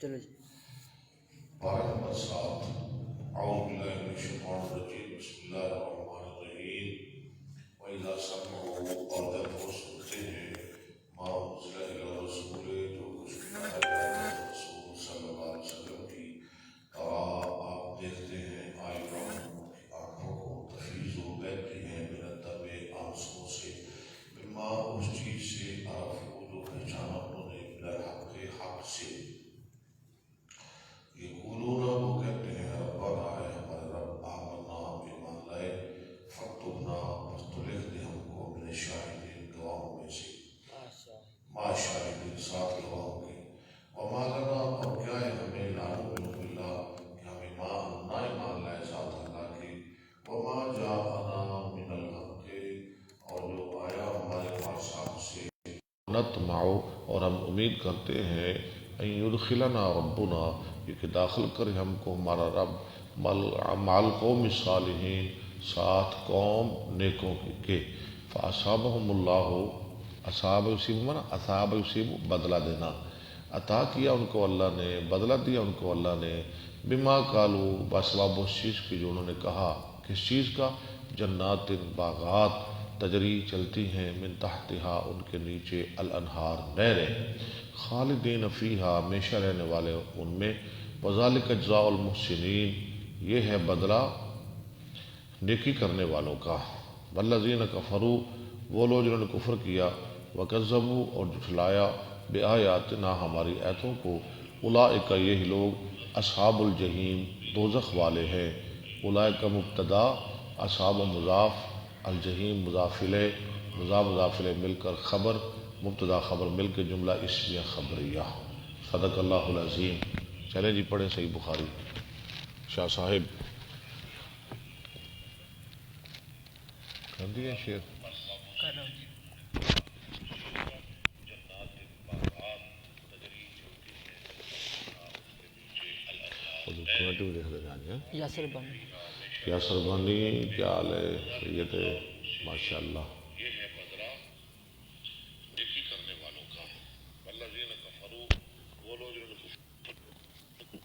چلو جی. بارہ نمبر 7 اعوذ باللہ من الشیطان الرجیم بسم اللہ الرحمن الرحیم وَإِذَا سَمِعُوا اور جب وہ سنتے ہیں ما أُنزِلَ إِلَى الرَّسُولِ جو کچھ اتارا گیا ہے رسول صلی اللہ علیہ وسلم کی آپ دیکھتے ہیں آئینوں کی آنکھوں کو تفیض و بہتی ہیں من الدمع آنسوں سے مما اس چیز سے عرفو جو پہچانا انہوں نے من الحق حق سے یقولون وہ کہتے ہیں ربنا اے ہمارے رب آمنا ایمان لائے فاکتبنا بس تو لکھ دے ہم کو من الشاہدین گواہوں میں سے ما شاہدین ساتھ گواہوں کے وما لنا اور کیا ہے ہمیں لا نؤمن باللہ کہ ہم ایمان نہ ایمان لائے ذات اللہ کی وما جاءنا من الحق اور جو آیا ہمارے پاس حق سے نطمع اور ہم امید کرتے ہیں ان یدخلنا ربنا کہ داخل کرے ہم کو ہمارا رب مع القوم الصالحین ساتھ قوم نیکوں کے فاصابہم اللہ اصاب یصیب منا اصاب یصیب بدلہ دینا عطا کیا ان کو اللہ نے بدلہ دیا ان کو اللہ نے بما قالوا باسباب اس چیز کی جو انہوں نے کہا کس چیز کا جنات باغات تجری چلتی ہیں من تحتہا ان کے نیچے الانہار نہریں خالدین فیہا ہمیشہ رہنے والے ان میں وذالک جزاء المحسنین یہ ہے بدلہ نیکی کرنے والوں کا والذین کفروا وہ لوگ جنہوں نے کفر کیا وکذبوا اور جھٹلایا بآیاتنا ہماری آیتوں کو اولئک یہی لوگ اصحاب الجحیم دوزخ والے ہیں اولئک مبتدا اصحاب مضاف الجحیم مضاف الیہ مضاف الیہ مل کر خبر مبتدا خبر مل کے جملہ اسمیہ خبریہ صدق اللہ العظیم. چلیں جی پڑھیں صحیح بخاری. شاہ صاحب کر دیا شعر کر رہا ہوں. یاسر بانی یاسر بانی کیا حال ہے سید ماشاء اللہ.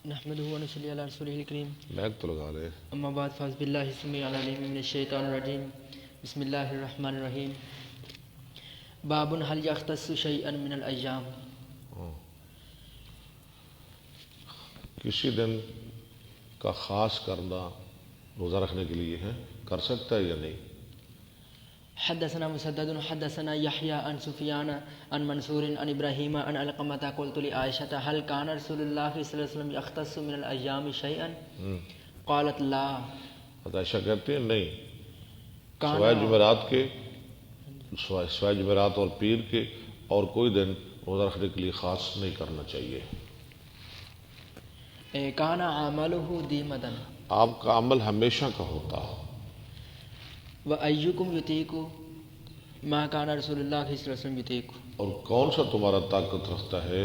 نحمده ونصلي على رسوله الكريم. بیگ تو لگا لے. اما بعد فاعوذ باللہ السمیع العلیم من الشیطان الرجیم بسم اللہ الرحمن الرحیم. باب هل يختص شيئا من الایام. کسی دن کا خاص کرنا روزہ رکھنے کے لیے ہے کر سکتا ہے یا نہیں؟ حدثنا مسدد حدثنا يحيى عن سفيان عن منصور عن ابراهيم عن علقمة قلت لعائشة هل كان رسول الله صلى الله عليه وسلم يختص من الايام شيئا قالت لا. عائشہ کہتے ہیں نہیں سوائے جمعرات کے سوائے جمعرات اور پیر کے اور کوئی دن روزہ رکھنے کے لیے خاص نہیں کرنا چاہیے. كان عمله ديمدا آپ کا عمل ہمیشہ کا ہوتا. وَأَيُّكُمْ يُطِيقُ مَا كَانَ رسول اللہ صلی اللہ علیہ وسلم يُطِيقُ. اور کون سا تمہارا طاقت رکھتا ہے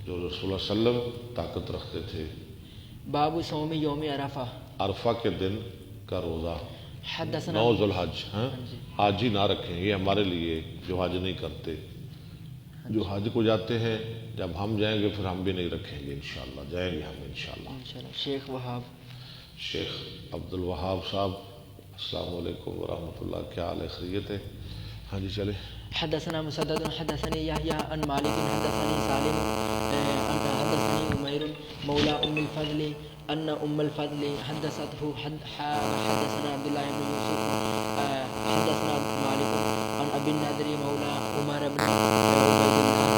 جو رسول اللہ صلی اللہ علیہ وسلم طاقت رکھتے تھے. باب صوم یوم عرفہ. عرفہ کے دن کا روزہ حدثنا 9 ذوالحج حاجی نہ رکھیں. یہ ہمارے لیے جو حج نہیں کرتے جو حج کو جاتے ہیں جب ہم جائیں گے پھر ہم بھی نہیں رکھیں گے انشاءاللہ جائیں گے ہم انشاءاللہ. شیخ وہاب شیخ عبد الوہاب صاحب السلام علیکم ورحمۃ اللہ کیا حال ہے خیریت ہے؟ ہاں جی چلے. حدثنا مسدد حدثني يحيى عن مالك حدثني سالم حدثني عمير مولى ام الفضل ان ام الفضل حدثته حدثنا عبد الله بن يوسف حدثنا مالك عن ابي النضر مولى عمر بن عبيد الله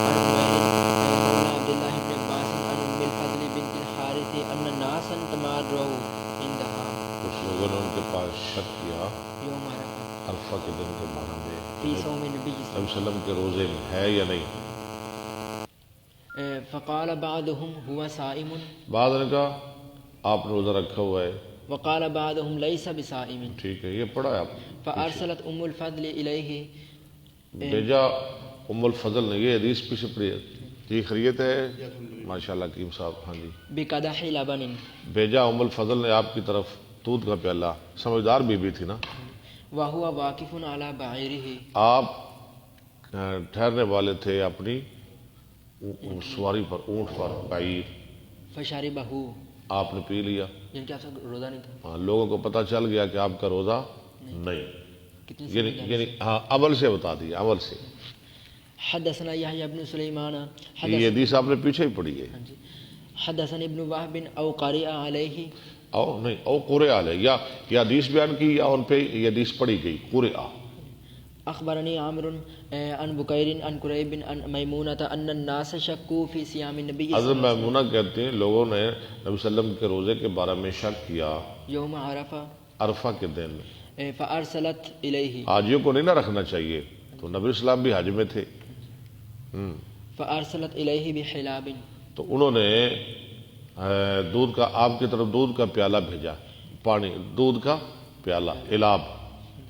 عن عمير مولى عبد الله بن عباس عن ام الفضل بنت الحارث ان ناسا تماروا عندها. کچھ لوگوں نے ان کے پاس شک کیا یوم عرفہ عرفہ کے دن کے بارے میں فی صوم نبی صلی اللہ علیہ وسلم کے روزے میں ہے یا نہیں. فقال بعضهم هو صائم. بعض نے کہا آپ نے روزہ رکھا ہوا ہے. وقال بعضهم ليس بصائم. ٹھیک ہے یہ پڑھا ہے آپ فارسلت ام الفضل الیہ. بھیجا ام الفضل نے یہ حدیث پیچھے پڑھی ہے. جی خیریت ہے ماشاءاللہ کیم صاحب. ہاں جی بقدح لبن. بھیجا ام الفضل نے آپ کی طرف دودھ کا پیالہ. سمجھدار بی بی تھی نا. وهو واقف على بعیرہ. آپ ٹھہرنے والے تھے اپنی سواری پر، اونٹ پر، بعیر، فشاربہ، آپ نے پی لیا، یعنی کہ آپ کا روزہ نہیں تھا. ہاں لوگوں کو پتہ چل گیا کہ آپ کا روزہ نہیں، کتنی یعنی ہاں عمل سے بتا دیا، عمل سے. حدثنا یحییٰ بن سلیمان یہ حدیث آپ نے پیچھے ہی پڑھی ہے. حدثنا ابن وہب او قرئ علیہ، او نہیں، او قرئ علیہ، یا حدیث بیان کی یا ان پہ یہ حدیث پڑھی گئی قرئ. اخبرنی عامر عن بکیر عن قریب عن میمونۃ ان الناس شکوا فی صیام النبی حضرت میمونہ کہتے ہیں لوگوں نے نبی صلی اللہ علیہ وسلم کے روزے کے بارے میں شک کیا یوم عرفہ عرفہ کے دن. فارسلت الیہ، حاجیوں کو نہیں نہ رکھنا چاہیے، تو نبی السلام بھی حج میں تھے. فارسلت الیہ بحلاب، تو انہوں نے دودھ کا، آپ کی طرف دودھ کا پیالہ بھیجا، پانی، دودھ کا پیالہ، ہلاب،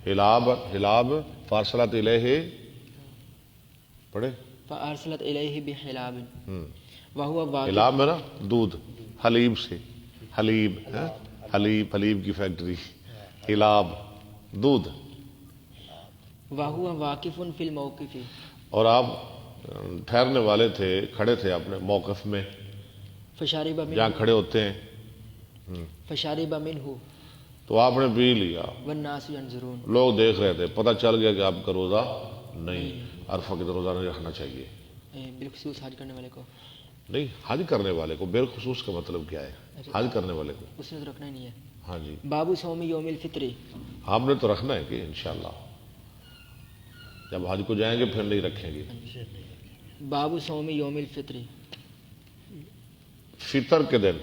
ہلاب، ہلاب، فارسلت الیہ پڑھے، فارسلت الیہ بحلاب وہو واقف، ہلاب میں نا دودھ، حلیب سے، حلیب، حلیب، حلیب کی فیکٹری، ہلاب، دودھ. وہو واقف فی الموقف، اور آپ ٹھہرنے والے تھے، کھڑے تھے اپنے موقف میں، فشارب جہاں منہ، کھڑے ہوتے ہیں. فشارب منہ تو آپ نے پی لیا، والناس ینظرون، لوگ دیکھ رہے تھے، پتہ چل گیا کہ آپ کا روزہ نہیں، عرفہ کے روزہ نہیں رکھنا چاہیے. بالخصوص حج کرنے والے کو، نہیں، حج کرنے والے کو، بالخصوص کا مطلب کیا ہے؟ حج کرنے والے کو، اس نے تو رکھنا ہی نہیں ہے. ہاں جی، باب صوم یوم الفطر، آپ نے تو رکھنا ہے کہ انشاءاللہ جب حج کو جائیں گے پھر نہیں رکھیں گے. باب صوم یوم الفطر، فطر کے دن،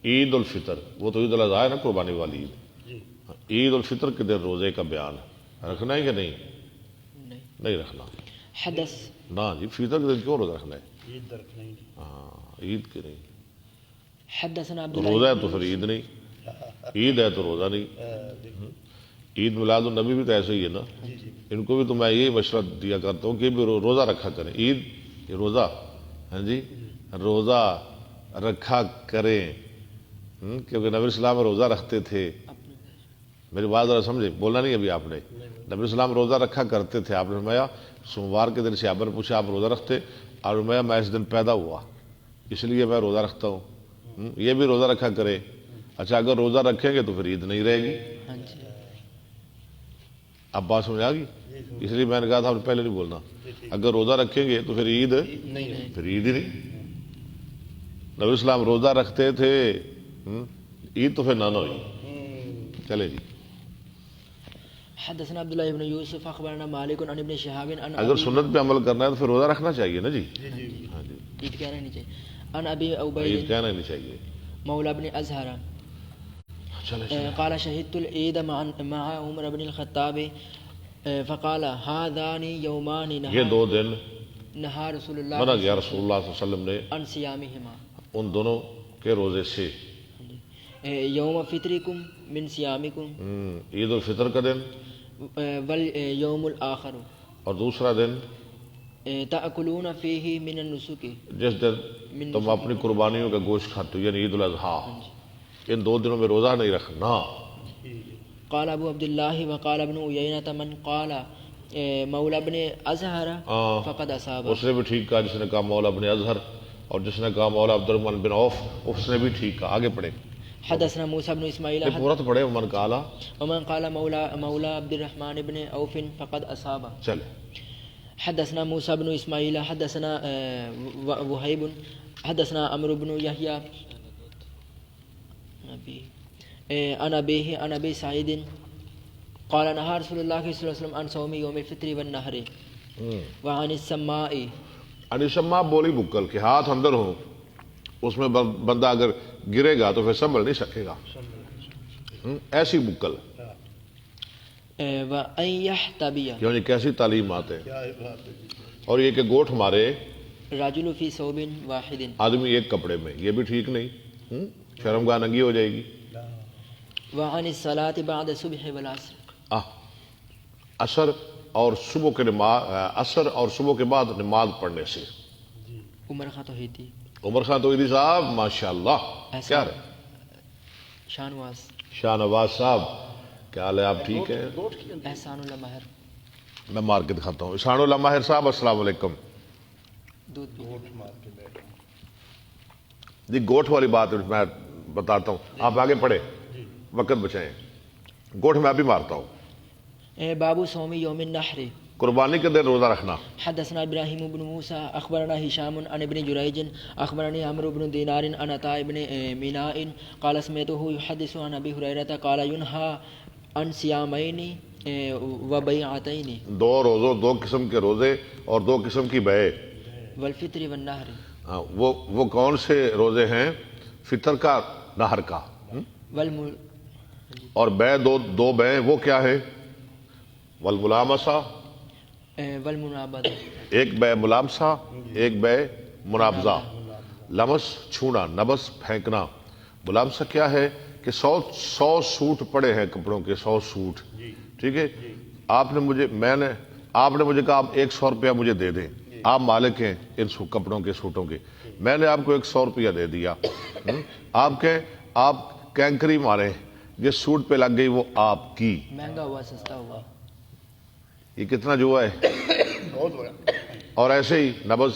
عید الفطر، وہ تو عید الاضحیٰ ہے نا، قربانی والی عید، عید الفطر کے دن روزے کا بیان رکھنا ہے کہ نہیں؟ نہیں رکھنا. حدث نہ جی، فطر کے دن کیوں روزہ رکھنا ہے؟ ہاں عید کے نہیں، حدثنا عبد تو الله روزہ ہے تو پھر عید نہیں، عید ہے تو روزہ نہیں. عید میلاد النبی بھی تو ایسے ہی ہے نا، ان کو بھی تو میں یہی مشورہ دیا کرتا ہوں کہ بھی روزہ رکھا کریں. عید یہ روزہ، ہاں جی، روزہ رکھا کریں، کیونکہ نبی السلام روزہ رکھتے تھے. میری بات ذرا سمجھے، بولا نہیں ابھی آپ نے، نبی السلام روزہ رکھا کرتے تھے. آپ نے فرمایا سوموار کے دن صحابہ نے پوچھا آپ روزہ رکھتے؟ اور فرمایا میں اس دن پیدا ہوا اس لیے میں روزہ رکھتا ہوں. یہ بھی روزہ رکھا کرے. اچھا اگر روزہ رکھیں گے تو پھر عید نہیں رہے گی. اب بات سمجھ آ گئی؟ اس لیے میں نے کہا تھا پہلے نہیں بولنا، اگر روزہ رکھیں گے تو پھر عید نہیں، پھر عید ہی نہیں. نبی اسلام روزہ رکھتے تھے، عید تو پھر نہ ہوئی. چلے جی. حدثنا عبداللہ ابن یوسف اخبرنا مالک عن ابن شہاب عن اگر سنت پہ عمل کرنا ہے تو پھر روزہ رکھنا چاہیے نا جی. ہاں جی، عید کہنا نہیں چاہیے. عن ابی عید عبید کہنا نہیں چاہیے. مولا ابن ازہر قال شهدت العید مع عمر بن الخطاب فقال هذان يومان یہ دو دن نہا رسول منع اللہ گیا رسول اللہ صلی اللہ علیہ وسلم نے عن صیامہما، ان دونوں کے روزے سے. یوم فطرکم من صیامکم، عید الفطر کا دن، والیوم الآخر اور دوسرا دن تأکلون فیہ من النسک، جس دن تم اپنی قربانیوں کا گوشت کھاتے ہو، یعنی عید الاضحیٰ. ان دو دنوں میں روزہ نہیں رکھنا. قال ابو عبداللہ وقال ابن عیینۃ من قال مولا ابن ازہر فقد اصاب. اس نے بھی ٹھیک کہا جس نے کہا مولا ابن اظہر، اور جس نے کہا مولا عبد الرحمن بن عوف، اس نے بھی ٹھیک کہا. آگے پڑھے، حدثنا موسیٰ بن اسماعیل پورا تو پڑھے. من قالا، ومن قال مولا عبد الرحمن بن عوف فقد اصاب. چلے. حدثنا موسیٰ بن اسماعیل حدثنا وہیب حدثنا عمرو بن یحییٰ عن ابیہ عن ابی سعید قال نہا رسول اللہ صلی اللہ علیہ وسلم عن صوم یوم الفطر والنہر وعن السماء. انسما بولی بکل کے ہاتھ اندر ہوں، اس میں بندہ اگر گرے گا تو پھر سنبھل نہیں سکے گا. ایسی بکل، وَأَن يَحْتَبِيَ، یعنی کیسی تعلیمات ہیں. اور یہ کہ گوٹھ مارے رَجُلُ فِي ثَوْبٍ وَاحِدٍ، آدمی ایک کپڑے میں، یہ بھی ٹھیک نہیں، شرمگاہ ننگی ہو جائے گی. وَعَنِ الصَّلَاةِ بَعْدَ الصُّبْحِ وَالْعَصْرِ، عصر اور صبح کے نماز، عصر اور صبح کے بعد نماز پڑھنے سے. عمر خان توحید تھی، عمر خان توحیدی صاحب ماشاءاللہ، کیا رہے شاہ نواز، شاہ نواز صاحب، کیا حال ہے؟ آپ ٹھیک ہیں؟ احسان اللہ ماہر. میں مار کے دکھاتا ہوں. احسان اللہ ماہر صاحب السلام علیکم. دودھ پی جی گوٹھ والی بات میں بتاتا ہوں، آپ آگے پڑھے، وقت بچائیں۔ گوٹھ میں بھی مارتا ہوں۔ باب صوم یوم النحر۔ قربانی کے دن روزہ رکھنا۔ حدثنا ابراہیم بن موسیٰ اخبرنا ہشام عن ابن جریج اخبرنی عمرو بن دینار عن عطاء بن میناء قال سمعته يحدث عن ابی ہریرہ قال ينهى عن صیامین و بیعتین، دو روزوں، دو قسم کے روزے اور دو قسم کی بیع۔ والفطر والنحر، ہاں، وہ کون سے روزے ہیں؟ فطر کا، نہر کا۔ اور بیع، دو بیع وہ کیا ہے؟ والملامسہ، والمنابذہ، ایک بیع ملامسہ، ایک بیع منابذہ۔ لمس چھونا، نبس پھینکنا۔ ملامسہ کیا ہے کہ 100 سوٹ پڑے ہیں کپڑوں کے، 100 سوٹ، ٹھیک ہے، آپ نے مجھے کہا آپ 100 روپیہ مجھے دے دیں، آپ مالک ہیں ان کپڑوں کے، سوٹوں کے، میں نے آپ کو 100 روپیہ دے دیا، آپ کینکری مارے، جس سوٹ پہ لگ گئی وہ آپ کی، مہنگا ہوا سستا ہوا، یہ کتنا جوا ہے؟ اور ایسے ہی نبض،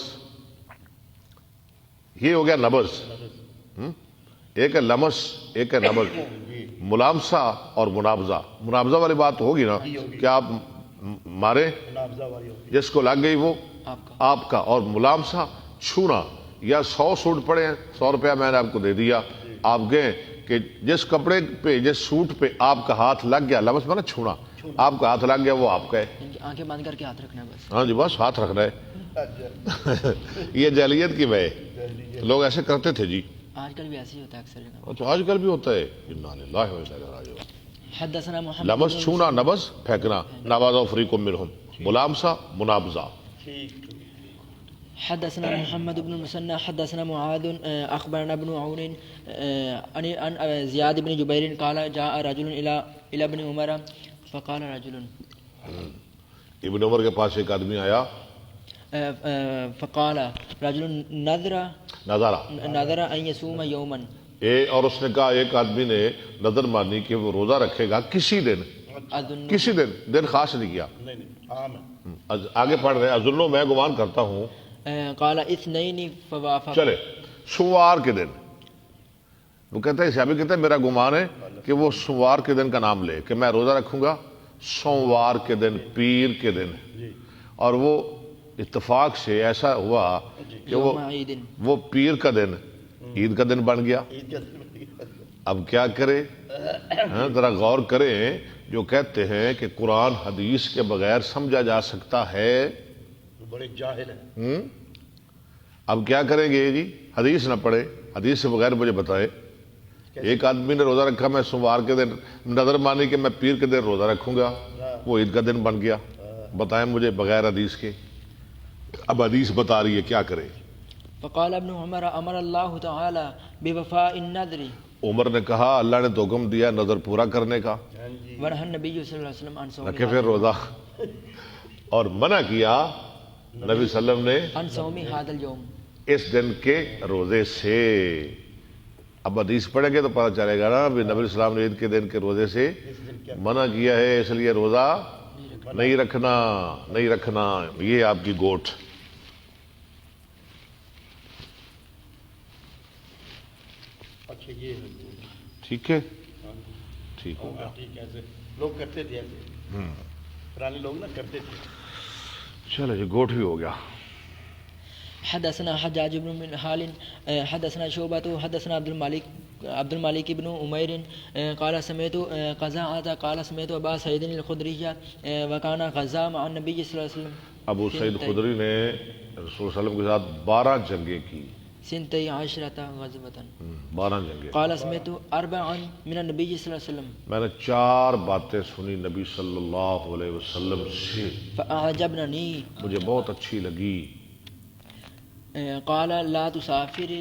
یہ ہو گیا نبض، ایک ہے لمس، ایک ہے نبض۔ ملامسہ اور منابذہ، منابذہ والی بات ہوگی نا کہ آپ مارے، جس کو لگ گئی وہ آپ کا، اور ملامسہ چھونا، یا 100 سوٹ پڑے ہیں، 100 روپیہ میں نے آپ کو دے دیا، آپ گئے کہ جس کپڑے پہ، جس سوٹ پہ آپ کا ہاتھ لگ گیا، لمس میں نا چھونا، آپ کا ہاتھ لگ گیا وہ آپ کا ہے۔ آنکھیں بند کر کے ہاتھ رکھنا ہے بس۔ ہاں جی، بس ہاتھ رکھنا ہے۔ یہ جاہلیت کی بے، لوگ ایسے کرتے تھے جی، آج کل بھی ایسے ہی ہوتا ہے اکثر جگہ۔ تو آج کل بھی ہوتا ہے۔ انا للہ و انا الیہ راجعون۔ حدثنا محمد لمس چھونا، نبض پھینکنا، نبذ فریق منہم، ملامسہ منابذہ۔ حدثنا محمد بن المثنى حدثنا معاذ اخبرنا ابن عون عن زياد بن جبير قال جاء رجل الى ابن عمر فقال رجل، ابن عمر کے پاس ایک آدمی آیا، فقال رجل نذر ان يصوم يوما، اور اس نے کہا، ایک آدمی نے نظر مانی کہ وہ روزہ رکھے گا کسی دن، کسی دن خاص نہیں کیا، آگے پڑھ رہے ہیں، اظنو میں گمان کرتا ہوں، قال اثنين فوافق، چلے سوار کے دن، وہ کہتا ہے، صحابی کہتا ہے میرا گمان ہے کہ وہ سوار کے دن کا نام لے کہ میں روزہ رکھوں گا سوموار کے دن، پیر کے دن، اور وہ اتفاق سے ایسا ہوا کہ وہ پیر کا دن عید کا دن بن گیا۔ اب کیا کرے؟ ذرا غور کریں، جو کہتے ہیں کہ قرآن حدیث کے بغیر سمجھا جا سکتا ہے، بڑے جاہل ہیں۔ اب کیا کریں گے جی؟ حدیث نہ پڑھے، حدیث سے بغیر مجھے بتائے۔ ایک آدمی نے روزہ رکھا، میں سوموار کے دن نظر مانی کہ میں پیر کے دن روزہ رکھوں گا، وہ عید کا دن بن گیا، بتائیں مجھے بغیر حدیث کے۔ اب حدیث بتا رہی ہے، کیا کرے؟ فقال ابن عمر امر اللہ تعالی بوفاء النذر، عمر نے کہا اللہ نے تو حکم دیا نظر پورا کرنے کا، ونہى النبی صلی اللہ علیہ وسلم عن صوم، رکھے پھر روزہ، اور منع کیا نبی صلی اللہ علیہ وسلم نے عن صوم هذا اليوم، اس دن کے روزے سے۔ اب حدیث پڑھیں گے تو پتہ چلے گا نا، نبی علیہ السلام نے عید کے دن کے روزے سے منع کیا ہے، اس لیے روزہ نہیں رکھنا۔ یہ آپ کی گوٹ۔ اچھا یہ ٹھیک ہے، ٹھیک ہو گیا۔ ٹھیک ہے، لوگ کرتے تھے ایسے، پرانے لوگ نا کرتے تھے۔ چلو یہ گوٹ بھی ہو گیا۔ حدثنا حجاج بن منهال حدثنا شعبة حدثنا عبد الملك بن عمير قال سمعت قزاعة قال سمعت أبا سعيد الخدري وكان غزا مع النبي صلى الله عليه وسلم، ابو سعید خدری نے رسول صلی اللہ علیہ وسلم کے ساتھ 12 جنگیں کی، 12 غزوة، 12 جنگیں۔ قال سمعت 4 من النبي صلى الله عليه وسلم، میں نے 4 باتیں سنی نبی صلی اللہ علیہ وسلم سے، فأعجبنني، مجھے بہت اچھی لگی۔ قال لا تسافر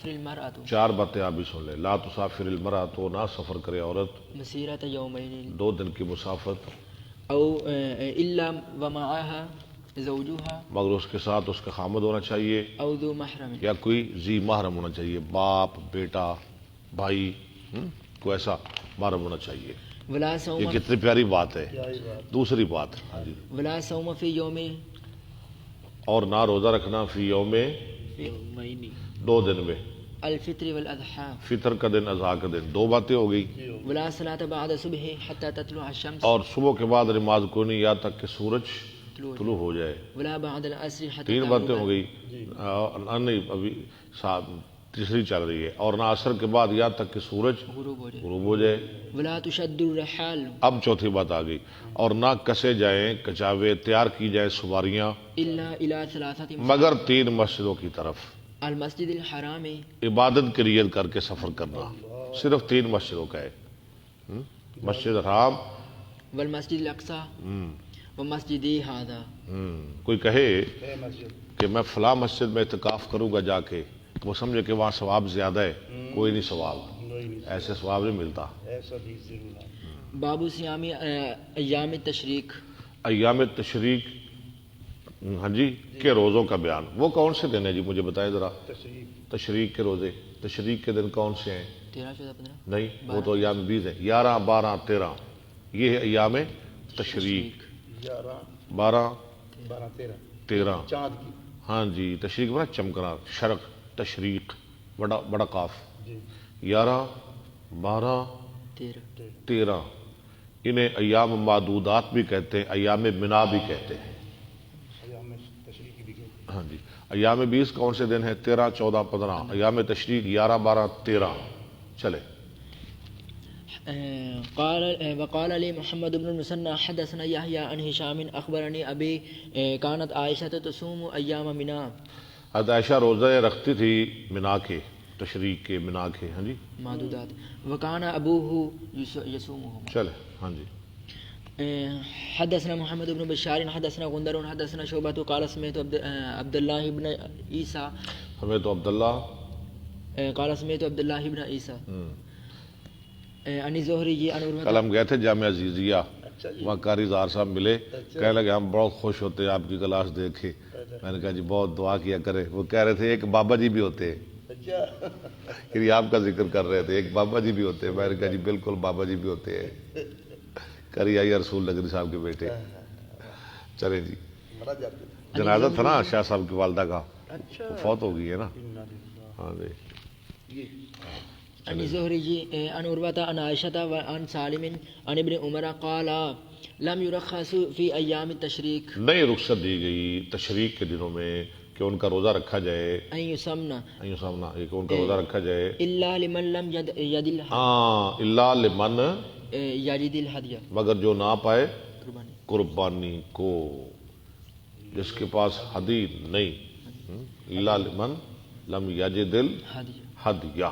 المرأة، 4 باتیں آپ بھی سن لیں۔ لا تسافر المرأة، تو نہ سفر کرے عورت مسيرة يومين 2 دن کی مسافت، أو إلا ومعها زوجها، مگر اس کے ساتھ اس کا خامد ہونا چاہیے، أو ذو محرم، یا کوئی ذی محرم ہونا چاہیے، باپ، بیٹا، بھائی، کوئی ایسا محرم ہونا چاہیے۔ ولا یہ صوم، کتنی پیاری بات ہے۔ دوسری بات، ہاں جی، ولا صوم في يوم اور نہ روزہ رکھنا فی یوم، دو دن میں، الفطر والاضحى فطر کا دن، اضحیٰ کا دن، دو باتیں ہو گئی. ولا صلاة بعد صبح حتى تطلع الشمس اور صبح کے بعد نماز کوئی نہیں یہاں تک کہ سورج طلوع ہو جائے. ولا بعد العصر حتى تین باتیں ہو گئی. نہیں ابھی تیسری چل رہی ہے. اور نہ عصر کے بعد یہاں تک کہ سورج غروب ہو جائے. ولا تشد الرحال اب چوتھی بات آ گئی. اور نہ کسے جائیں کچاوے، تیار کی جائیں سواریاں الا الى ثلاثة مگر تین مسجدوں کی طرف. المسجد الحرام عبادت کی نیت کر کے سفر کرنا صرف تین مسجدوں کا ہے. مسجد حرام، والمسجد الاقصى ومسجدی هذا. کوئی کہے کہ میں فلاں مسجد میں اعتکاف کروں گا جا کے، وہ سمجھے کہ وہاں ثواب زیادہ ہے. کوئی نہیں ثواب، ایسے ثواب نہیں ملتا. باب صیام ایام التشریق. ایام تشریق، ہاں جی، کے روزوں کا بیان. وہ کون سے دن ہیں جی مجھے بتائیں ذرا. تشریق کے روزے، تشریق کے دن کون سے ہیں؟ 13 14 15 نہیں، وہ تو ایام بیس ہیں. 11 12 13 یہ ہے ایام تشریق. 12 13 ہاں جی. تشریق بڑا چمکنا، شرق، تشریق بڑا قاف. 11 12 13 انہیں ایام معدودات بھی کہتے ہیں، ایام منا بھی کہتے ہیں. ہاں جی. ایام 20 کون سے دن ہیں؟ 13 14 15. ایام تشریق 11 12 13. چلے. وقال لي محمد بن المثنى حدثنا يحيى عن هشام اخبرني ابي كانت عائشة تصوم ايام منى. حضرت عائشہ روزہ رکھتی تھی منا کے، تشریق کے، منا کے. ہاں جی. معدودات. وكان ابوه يصومهما. چلے. ہاں جی. حدثنا محمد بن بشار حدثنا غندر حدثنا شعبة قال سمعت عبد الله بن عيسى ہمیں تو عبداللہ قال سمعت عبد الله بن عيسى عن الزهري عن عروة. کل ہم گئے تھے جامعہ عزیزیہ، وہاں قاری زہر صاحب ملے، کہنے لگے ہم بہت خوش ہوتے ہیں آپ کی کلاس دیکھے. میں نے کہا جی بہت دعا کیا کرے. وہ کہہ رہے تھے ایک بابا جی بھی ہوتے ہیں، یعنی آپ کا ذکر کر رہے تھے، ایک بابا جی بھی ہوتے ہیں. میں نے کہا جی بالکل بابا جی بھی ہوتے ہیں. کری آئی رسول نگری صاحب کے بیٹے. چلیں جی. جنازہ تھا نا شاہ صاحب کی والدہ کا، فوت ہو گئی ہے نا. ہاں جی. عن الزهري عن عروة عن عائشة وعن سالم عن ابن عمر قال لم يرخص في ايام التشريق. نئی رخصت دی گئی تشریق کے دنوں میں کہ ان کا روزہ رکھا جائے. ان يصمنا کہ ان کا روزہ رکھا جائے. الا لمن لم يجد الا لمن یجد الہدیہ، مگر جو نہ پائے قربانی کو، جس کے پاس ہدی نہیں. الا لمن لم یجد الہدیہ،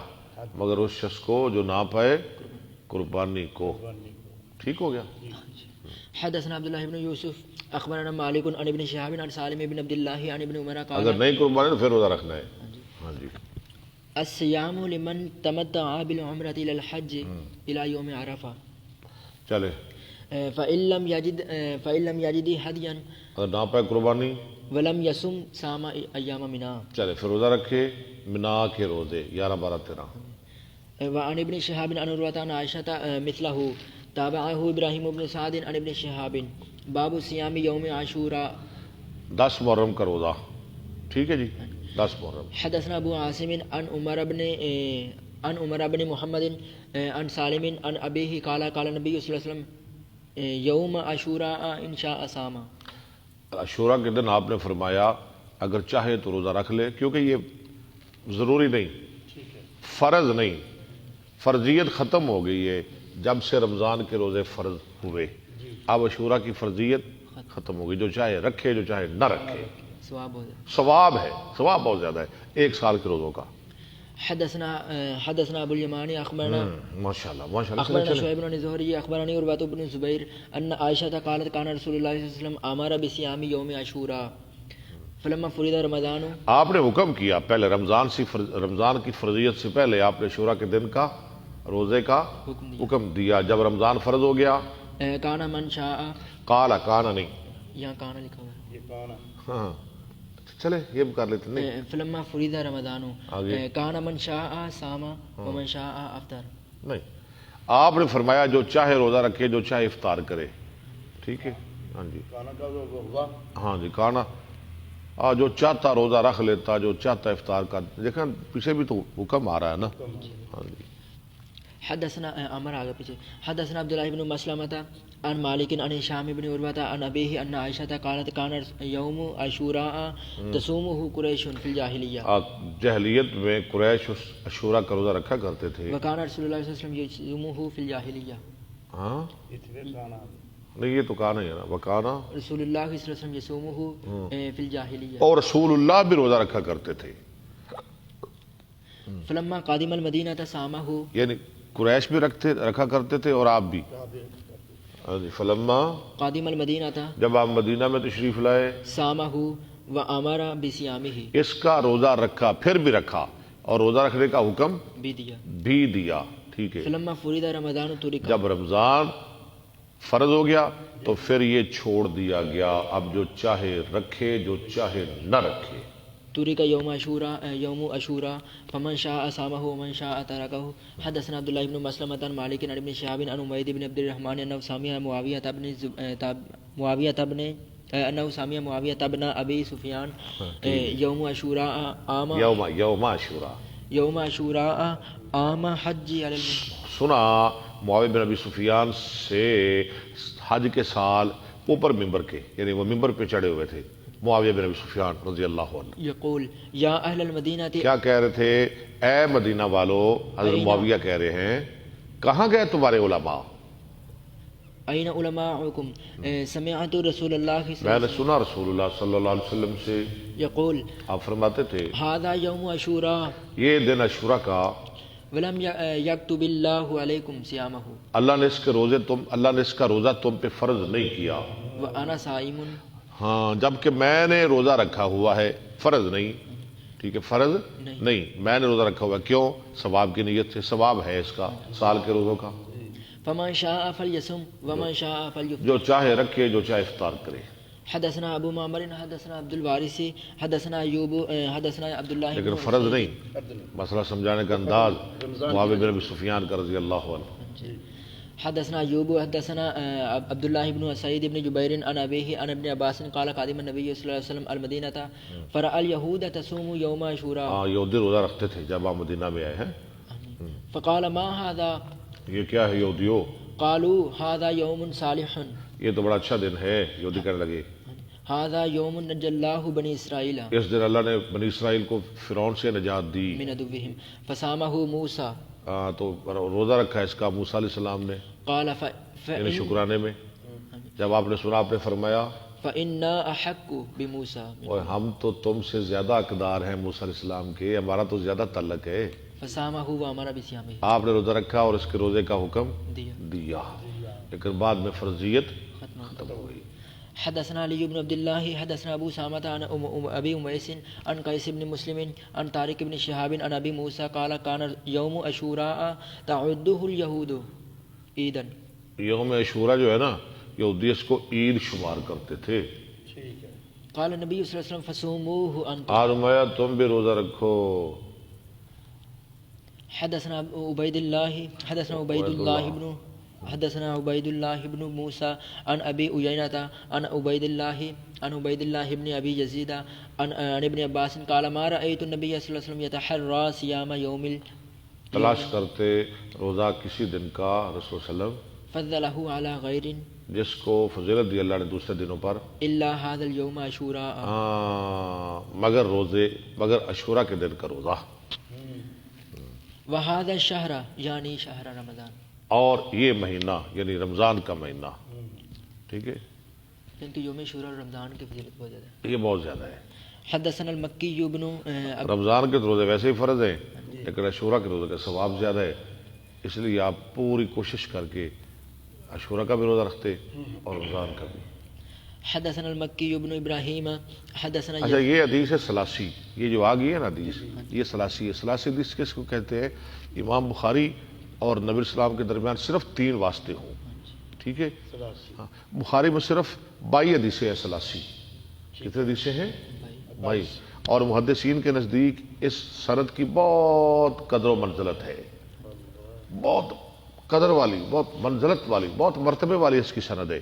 مگر اس شخص کو جو نہ پائے قربانی کو. ٹھیک ہو گیا. حدثنا عبد الله بن يوسف اخبرنا مالك عن ابن شهاب عن سالم بن عبد الله عن ابن عمر قال اگر نہیں قربانی تو پھر روزہ رکھنا ہے. ہاں جی. الصيام لمن تمتع بالعمرة الى الحج الى يوم عرفة. چلے. فإن لم يجد هديا اگر نہ پائے قربانی ولم يصم صام ايام منى. چلے پھر روزہ رکھے منا کے روزے 11 12 13. وعن ابن شهاب عن عروة عن عائشة مثله تابعه ابراهيم بن سعد عن ابن شهاب. باب صيام يوم عاشوراء. 10 محرم کا روزہ. ٹھیک ہے جی. 10 محرم. حدثنا ابو عاصم عن عمر بن محمد عن سالم عن ابيه قال قال النبي صلى الله عليه وسلم يوم عاشوراء ان شاء صام. عاشوراء کے دن آپ نے فرمایا اگر چاہے تو روزہ رکھ لے، کیونکہ یہ ضروری نہیں، فرض نہیں، فرضیت ختم ہو گئی ہے جب سے رمضان کے روزے فرض ہوئے. اب عاشوراء کی فرضیت ختم ہو گئی. جو چاہے رکھے، جو چاہے نہ رکھے، ثواب ہے، ثواب بہت زیادہ ہے 1 سال کے روزوں کا. حدثنا ابو اليماني اخبرنا ماشاءاللہ اخبرنا شعيب بن الزهري اخبرني عروة بن الزبير ان عائشة قالت كان رسول الله صلى الله عليه وسلم امر بصيام يوم عاشوراء فلما فرض رمضان. آپ نے حکم کیا پہلے رمضان کی فرضیت سے پہلے آپ نے عاشوراء کے دن کا روزے کا حکم دیا. جب رمضان فرض ہو گیا کانا من شاء کانا نہیں، یہاں کانا لکھا ہوا ہے. ہاں چلے یہ بھی کر لیتے. نہیں فلما فرض رمضان کانا من شاء صام ومن شاء افطر. نہیں، آپ نے فرمایا جو چاہے روزہ رکھے، جو چاہے افطار کرے. ٹھیک ہے. ہاں جی. ہاں جی. کانا جو چاہتا روزہ رکھ لیتا، جو چاہتا افطار کا. دیکھیں پیچھے بھی تو حکم آ رہا ہے نا. ہاں جی. حدثنا عمر آگے پیچھے. حدثنا عبداللہ بن مسلمۃ عن مالک عن هشام بن عروة عن أبيه أن عائشة قالت كان يوم عاشوراء تصومه قريش في الجاهلية. جاہلیت میں قریش عاشورہ کا روزہ رکھا کرتے تھے. وكان رسول الله صلى الله عليه وسلم يصومه في الجاهلية. ہاں نہیں، یہ تو کہا نہیں ہے نا. وکانا رسول اللہ صلی اللہ علیہ وسلم يصومه في الجاهلية. اور رسول اللہ بھی روزہ رکھا کرتے تھے. فلما قادم المدینة صامه. یعنی قریش بھی رکھا کرتے تھے اور آپ بھی. فلما قادم المدینة جب آپ مدینہ میں تشریف لائے صامه وامر بصيامه. اس کا روزہ رکھا، پھر بھی رکھا اور روزہ رکھنے کا حکم بھی دیا. ٹھیک ہے. فلما فرض رمضان ترک. جب رمضان فرض ہو گیا تو پھر یہ چھوڑ دیا گیا. اب جو چاہے رکھے، جو چاہے نہ رکھے. ترک یوم عاشوراء فمن شاء صامه ومن شاء تركه. حدثنا عبد الله بن مسلمة عن مالك عن ابن شهاب عن عبيد بن عبد الرحمن انه سمع معاوية بن ابي سفيان يوم عاشوراء عام حج على سنا معاویہ بن ابی سفیان سے حج کے سال اوپر ممبر کے، یعنی وہ ممبر پہ چڑھے ہوئے تھے معاویہ بن ابی سفیان رضی اللہ عنہ. یقول یا اہل المدینہ. کیا کہہ رہے تھے؟ اے مدینہ والو. حضرت معاویہ کہہ رہے ہیں کہاں گئے تمہارے علماء؟ این علماءکم. سمعت رسول اللہ میں نے سنا رسول اللہ صلی اللہ علیہ وسلم سے یقول، آپ فرماتے تھے ھذا یوم عاشوراء یہ دن عاشورہ کا ولم یکتب اللہ علیکم صیامہ. اللہ نے اس کا روزہ تم پہ فرض نہیں کیا. وانا صائم. ہاں جبکہ میں نے روزہ رکھا ہوا ہے، فرض نہیں. ٹھیک ہے، فرض نہیں، میں نے روزہ رکھا ہوا ہے. کیوں؟ ثواب کی نیت سے. ثواب ہے اس کا سال کے روزوں کا. فمن شاء فلیصم ومن شاء فلیفطر. جو چاہے رکھے، جو چاہے افطار کرے. حدثنا ابو معمر حدثنا عبد الوارث حدثنا ایوب حدثنا عبداللہ. لیکن فرض نہیں. مسئلہ سمجھانے کا انداز معاویہ بن ابی سفیان کا رضی اللہ عنہ. حدثنا ایوب حدثنا عبداللہ بن سعید بن جبیر عن ابیہ عن ابن عباس قال قادم النبی صلی اللہ علیہ وسلم المدینہ فرأى اليہود تصوم یوم عاشوراء. یہودی روزہ رکھتے تھے جب آپ مدینہ میں آئے ہیں. فقال ما هذا. یہ کیا ہے یہودیو؟ قالوا هذا یوم صالح. یہ تو بڑا اچھا دن ہے. یہودی کہنے لگے هذا یوم نجى اللہ بنی اسرائیل. اس دن اللہ نے بنی اسرائیل کو فرعون سے نجات دی. من عدوهم فصامه موسیٰ. تو روزہ رکھا اس کا موسیٰ علیہ السلام نے. قال یعنی شکرانے میں. جب آپ نے سنا آپ نے فرمایا فإنا أحق بموسیٰ. اور ہم تو تم سے زیادہ حقدار ہیں موسیٰ علیہ السلام کے، ہمارا تو زیادہ تعلق ہے. فصامه وأمر بصيامه. آپ نے روزہ رکھا اور اس کے روزے کا حکم دیا، لیکن بعد میں فرضیت ختم ہو گئی. حدثنا علی بن عبداللہ حدثنا ابو سامۃ عن ابی امیس عن قیس بن مسلم عن طارق بن شہاب عن ابی موسیٰ قال کان یوم عاشوراء تعدہ الیہود عیدا. یوم عاشوراء جو ہے نا، یہودی اس کو عید شمار کرتے تھے. قال نبی صلی اللہ علیہ وسلم فصوموہ انتم. آرمایا تم بھی روزہ رکھو. حدثنا عبید اللہ بن موسیٰ عن ابی اعینۃ عن عبید اللہ بن ابی یزید عن ابن عباس قال ما رأیت النبی صلی اللہ علیہ وسلم یتحری صیام یوم. تلاش کرتے روزہ کسی دن کا رسول صلی اللہ علیہ وسلم فضلہ علی غیر جس کو فضیلت دی اللہ نے دوسرے دنوں پر، الا ھذا الیوم عاشوراء. مگر عاشوراء کے دن کا روزہ. وھذا الشہر یعنی شہر رمضان. اور یہ مہینہ یعنی رمضان کا مہینہ. ٹھیک ہے، کیونکہ یوم عاشوراء اور رمضان کی فضیلت بہت زیادہ ہے. یہ بہت زیادہ ہے. حدثنا المکی بن رمضان کے روزے ویسے ہی فرض ہیں، لیکن عاشوراء کے روزے کا ثواب زیادہ ہے. اس لیے آپ پوری کوشش کر کے عاشوراء کا بھی روزہ رکھتے اور رمضان کا بھی. حدثنا المکی بن ابراہیم حدثنا. اچھا، یہ حدیث ہے سلاسی. یہ جو آ گئی ہے نا حدیث، یہ سلاسی ہے. سلاسی حدیث کس کو کہتے ہیں؟ امام بخاری اور نبی السلام کے درمیان صرف 3 واسطے ہوں. ٹھیک ہے، بخاری میں صرف 22 حدیثیں ہیں. سلاسی کتنے حدیثیں ہیں؟ 22. اور محدثین کے نزدیک اس سند کی بہت قدر و منزلت ہے، بہت قدر والی، بہت منزلت والی، بہت مرتبے والی اس کی سند ہے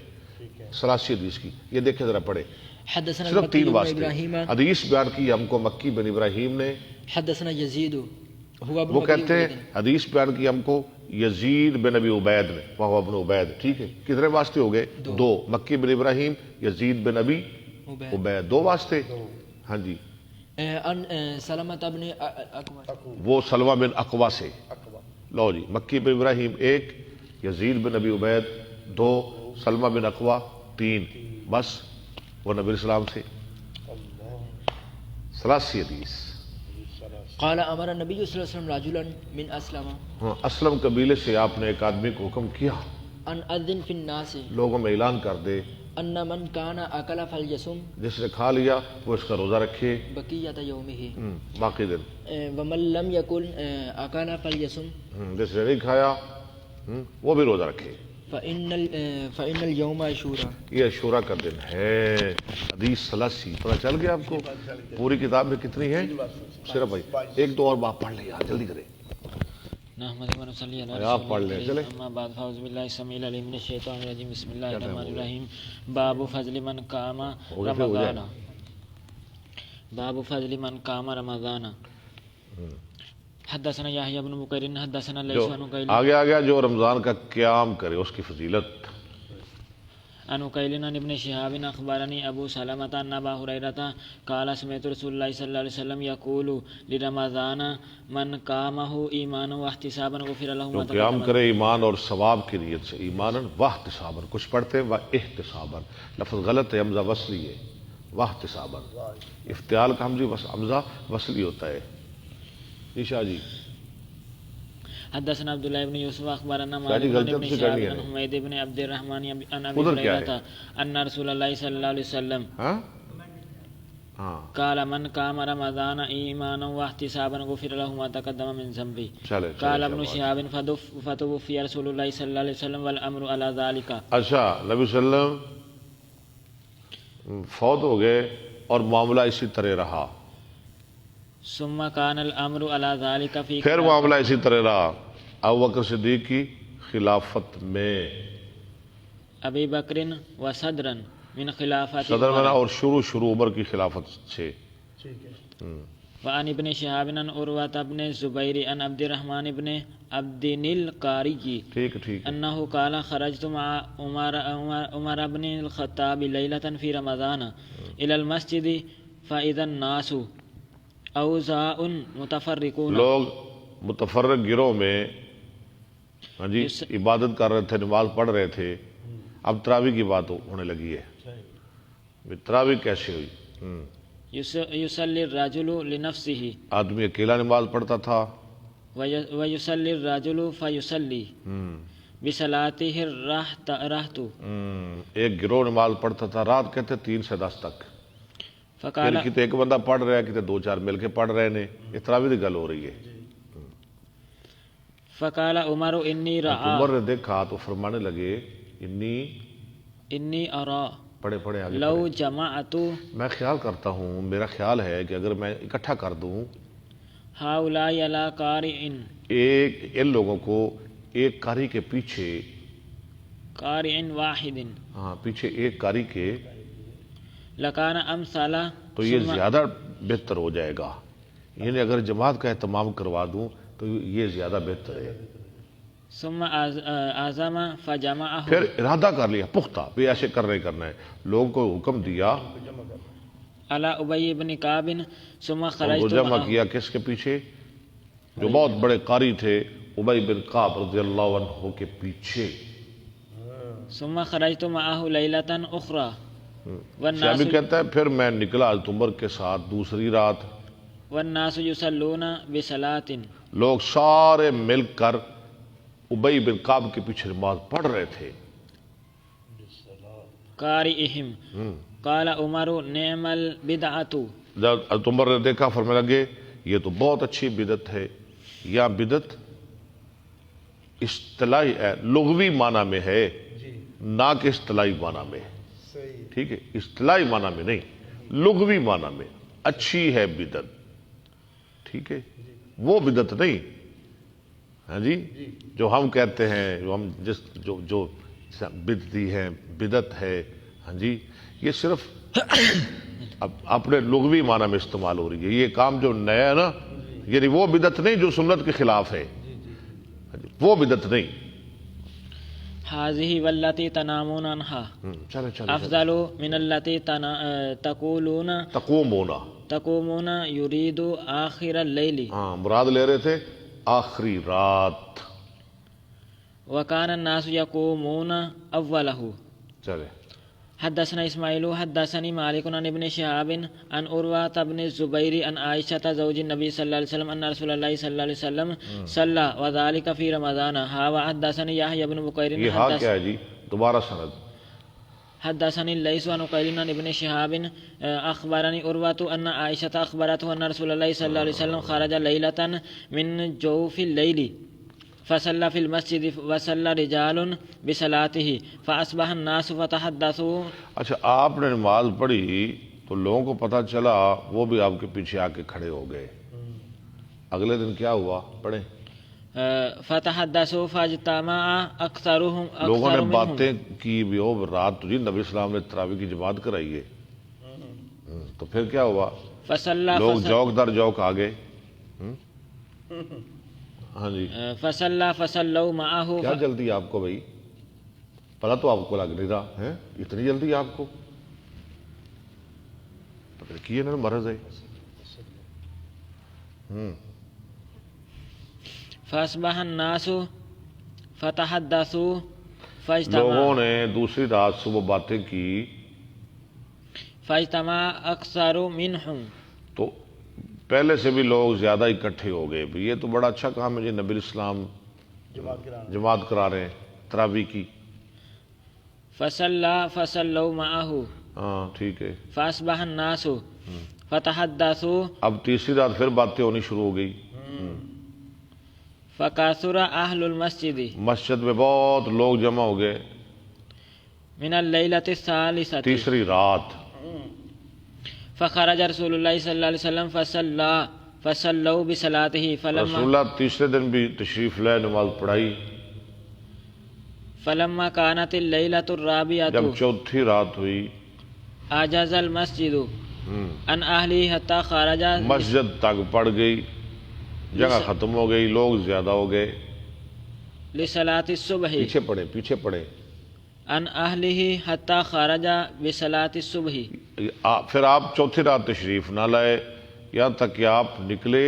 سلاسی حدیث کی. یہ دیکھیں ذرا پڑھے. حدثنا صرف المكي 3 بن واسطے. ابراہیم حدیث بیان کی ہم کو مکی بن ابراہیم نے. حدثنا یزید ہوا ابن وہ ابی کہتے ہیں عبید. حدیث بیان کی ہم کو یزید بن ابی عبید نے، وہ ابن عبید. ٹھیک ہے، کتنے واسطے ہو گئے؟ 2. مکی بن ابراہیم، یزید بن ابی عبید، 2 واسطے. ہاں جی. ان سلمۃ بن اکوع. وہ سلمہ بن اقوا سے. لو جی، مکی بن ابراہیم 1، یزید بن ابی عبید 2، سلمہ بن اقوا 3. بس وہ نبی اسلام سے. ثلاثی حدیث. قال امر النبی صلی اللہ علیہ وسلم رجلا من اسلم ہاں، اسلم قبیلے سے آپ نے ایک آدمی کو حکم کیا ان اذن فی الناس لوگوں میں اعلان کر دے، ان من کان اکل فلیصم جس نے کھا لیا وہ اس کا روزہ رکھے بقیۃ یومہ باقی دن. ومن لم یکن اکل فلیصم جس نے نہیں کھایا وہ بھی روزہ رکھے. فإن اليوم عاشورا. یہ عاشورہ کا دن ہے. حدیث ثلاثی. پتہ چل گیا آپ کو پوری کتاب میں کتنی ہے؟ صرف بھائی 1-2 اور باب پڑھ لیں یار، جلدی کریں. نحمد و نصلی علی آپ پڑھ لیں چلے. اما بعد فاعوذ باللہ السمیع العلیم من الشیطان الرجیم بسم اللہ الرحمن الرحیم. باب فضل من قام رمضان. باب فضل من قام رمضان. حدثنا یحیی بن بکیر حدثنا لیث بن عقیل آگے آ گیا جو رمضان کا قیام کرے اس کی فضیلت. عن عقیل عن ابن شہاب اخبرنی ابو سلمۃ ان ابا ہریرہ قال سمعت رسول اللہ صلی اللہ علیہ وسلم یقول لرمضان من قامہ ایمانا واحتسابا غفر له ما جو قیام کرے ایمان اور ثواب کی نیت سے، ایمانا واحتسابا، کچھ پڑھتے ہیں واحتسابا، لفظ غلط ہے، حمزہ وصلی ہے. واحتسابا افتعال کا حمزہ وصلی ہوتا ہے. عشاء جی. حدثنا عبداللہ بن یوسف اخبرنا مالک عن ابن شہاب عن حمید بن عبد الرحمن عن ابی ہریرہ ان رسول اللہ صلی اللہ علیہ وسلم قال من قام رمضان ایمانا واحتسابا غفر له ما تقدم من ذنبه. قال ابن شہاب فتوفی رسول اللہ صلی اللہ علیہ وسلم والامر علی ذلك. اچھا، نبی صلی اللہ علیہ وسلم فوت ہو گئے اور معاملہ اسی طرح رہا. ثم كان الامر على ذلك في پھر معاملہ اسی طرح رہا ابو بکر صدیق کی خلافت میں. ابی بکر و صدرا من خلافت صدر میں اور شروع عمر کی خلافت سے. وعن ابن شہاب عن عروة بن الزبیر عن عبد الرحمن بن عبد القاری ٹھیک انه قال خرجت مع عمر بن الخطاب ليلة في رمضان الى المسجد فاذا الناس اوزاء متفرقون. لوگ متفرق گروہ میں ہاں جی عبادت کر رہے تھے، نماز پڑھ رہے تھے. اب تراویح کی بات ہونے لگی ہے. تراویح کیسے ہوئی؟ یصلی الرجل لنفسه، آدمی اکیلا نماز پڑھتا تھا. ویصلی الرجل فیصلی بصلاته الرحت. ایک گروہ نماز پڑھتا تھا، رات کہتے 3 سے 10 تک. فقال پھر کتے ایک بندہ پڑھ رہا ہے، کتے 2-4 مل کے پڑھ رہے نے. اس تراویح کی گل ہو رہی ہے. فقال عمر انی عمر نے دیکھا تو فرمانے لگے انی ارا پڑھے آگے لو جمعت، میں خیال کرتا ہوں، میرا خیال ہے کہ اگر میں اکٹھا کر دوں ہؤلاء علی قارئ، ان لوگوں کو ایک قاری کے پیچھے، قارئ واحد، ہاں پیچھے ایک قاری کے، لکان امثال، تو یہ زیادہ بہتر ہو جائے گا. یعنی اگر جماعت کا اہتمام کروا دوں تو یہ زیادہ بہتر ہے. ثم عزم فجمعہ، پھر ارادہ کر لیا پختہ بھی ایسے کرنا ہے. لوگوں کو حکم دیا علی ابی بن کعب، ثم ان کو خرجت جمع کیا کس کے پیچھے؟ جو بہت بڑے قاری تھے، ابی بن کعب رضی اللہ عنہ کے پیچھے. ثم خرجت معه لیلۃ اخرى والناس، شامی کہتا ہے پھر میں نکلا حضرت عمر کے ساتھ دوسری رات. والناس یصلون بصلاۃ، لوگ سارے مل کر ابی بن کعب کے پیچھے نماز پڑھ رہے تھے. قارئہم. قال عمر نعم البدعۃ، جب حضرت عمر نے دیکھا فرمانے لگے یہ تو بہت اچھی بدعت ہے. یا بدعت اصطلاحی ہے، لغوی معنی میں ہے، نہ کہ اصطلاحی معنی میں. ٹھیک ہے، اصطلاحی معنی میں نہیں، لغوی معنی میں اچھی ہے بدعت. ٹھیک ہے، وہ بدعت نہیں. ہاں جی، جو ہم کہتے ہیں، جو ہم جو بدعتی ہے، بدعت ہے، ہاں جی، یہ صرف اب اپنے لغوی معنی میں استعمال ہو رہی ہے. یہ کام جو نیا ہے نا، یعنی وہ بدعت نہیں جو سنت کے خلاف ہے، وہ بدعت نہیں. هذه والتي تنامون عنها چلے افضل من التي تقومون يريد آخر الليل. ہاں، مراد لے رہے تھے آخری رات. وكان الناس يقومون أوله. چلے. حدثنا اسماعیل حدثني مالك عن ابن شهاب عن عروة بن الزبير عن عائشة زوج النبي صلى الله عليه وسلم أن رسول الله صلى الله عليه وسلم صلى وذلك في رمضان. وحدثني يحيى بن بكير یہ ہاں کیا ہے جی؟ دوبارہ سند. حدثني الليث عن عقيل عن ابن شهاب أخبرني عروة أن عائشة أخبرته أن رسول الله صلى الله عليه وسلم خرج ليلة من جوف الليل فصلى في المسجد وصلى رجال بصلاته فأصبح الناس فتحدثوا. اچھا، آپ نے نماز پڑھی تو لوگوں کو پتہ چلا، وہ بھی آپ کے پیچھے آ کے کھڑے ہو گئے. اگلے دن کیا ہوا؟ پڑھیں. فتحدثوا فاجتمع اکثرهم لوگوں نے باتیں کی بھی ہو. رات تو جی نبی اسلام نے تراویح کی جماعت کرائی ہے، تو پھر کیا ہوا؟ لوگ جوک در جوک آ گئے. ہاں جی. فصلوا معه. کیا جلدی آپ کو بھائی؟ پتہ تو آپ کو لگ نہیں رہا ہے، اتنی جلدی آپ کو؟ پتہ کیے نا مرض ہے. فاصبح الناس فتحدثوا لوگوں نے دوسری رات صبح باتیں کی، فاجتمع اکثر منهم، تو پہلے سے بھی لوگ زیادہ اکٹھے ہو گئے. بھی یہ تو بڑا اچھا کام ہے جی، نبی اسلام جماعت کرا رہے ہیں تراویح کی. فصلوا معه. ہاں ٹھیک ہے. فاصبح الناس فتحدثوا. اب تیسری رات پھر باتیں ہونی شروع ہو گئی. فکاثر اہل المسجد. مسجد میں بہت لوگ جمع ہو گئے. من اللیلۃ الثالثۃ. تیسری رات. فخرج رسول اللہ صلی اللہ علیہ وسلم فصلوا بصلاته. رسول اللہ تیسرے دن بھی تشریف لائے، نماز پڑھائی. فلما كانت اللیلۃ الرابعۃ. جب چوتھی رات ہوئی، عجز المسجد ان اہلہ حتی خرج. مسجد تک پڑ گئی، جگہ ختم ہو گئی، لوگ زیادہ ہو گئے. لصلاۃ الصبح. پیچھے پڑے. ان اہلہ حتی خرج بصلاۃ الصبح. پھر آپ چوتھی رات تشریف نہ لائے یہاں تک کہ آپ نکلے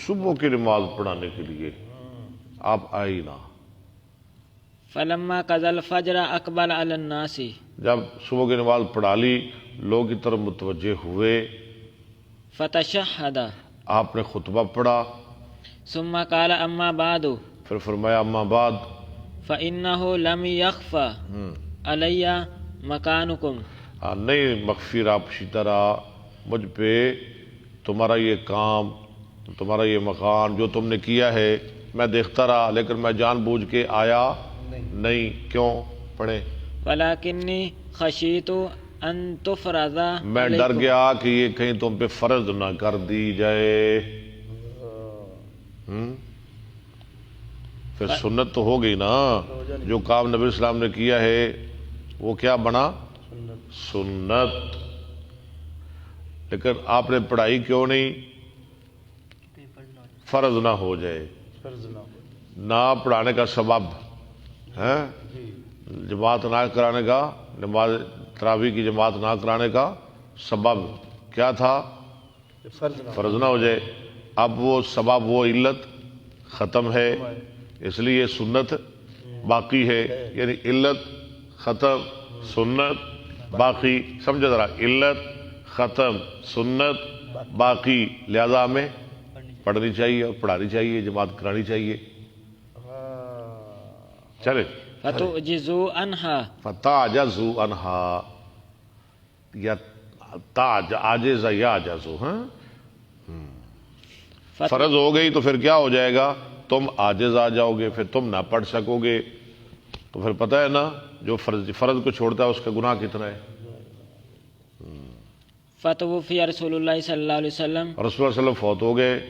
صبح کی نماز پڑھانے کے لیے، آپ آئی نہ. فلما قضى الفجر اقبل على الناس. جب صبح کی نماز پڑھا لی، لوگ کی طرف متوجہ ہوئے. فتشہد. آپ نے خطبہ پڑھا. ثم قال اما بعد. پھر فرمایا اما بعد. فإنه لم يخفى علی مکانکم. نہیں مخفی رابشی طرح مجھ پہ تمہارا یہ کام، تمہارا یہ مکان جو تم نے کیا ہے، میں دیکھتا رہا لیکن میں جان بوجھ کے آیا نہیں. کیوں؟ پڑھیں. ولکنی خشیت ان تفرض. میں ڈر گیا کہ یہ کہیں تم پہ فرض نہ کر دی جائے. پھر سنت تو ہو گئی نا. جو کام نبی اسلام نے کیا ہے وہ کیا بنا؟ سنت. لیکن آپ نے پڑھائی کیوں نہیں؟ فرض نہ ہو جائے. نہ پڑھانے کا سبب ہے جماعت نہ کرانے کا، نماز تراویح کی جماعت نہ کرانے کا سبب کیا تھا؟ فرض نہ ہو جائے. اب وہ سبب، وہ علت ختم ہے، اس لیے سنت باقی ہے. یعنی علت ختم، سنت باقی. سمجھے ذرا، علت ختم، سنت باقی، لہذا ہمیں پڑھنی چاہیے اور پڑھانی چاہیے، جماعت کرانی چاہیے. چلے. فتعجزوا عنہا. فتعجزوا عنہا، یا عاجز یا عجزو. ہاں، فرض ہو گئی تو پھر کیا ہو جائے گا؟ تم عاجز آ جاؤ گے، پھر تم نہ پڑھ سکو گے. تو پھر پتہ ہے نا جو فرض کو چھوڑتا ہے اس کا گناہ کتنا ہے. فتوفی رسول اللہ صلی اللہ علیہ وسلم. رسول اللہ صلی اللہ علیہ وسلم فوت ہو گئے.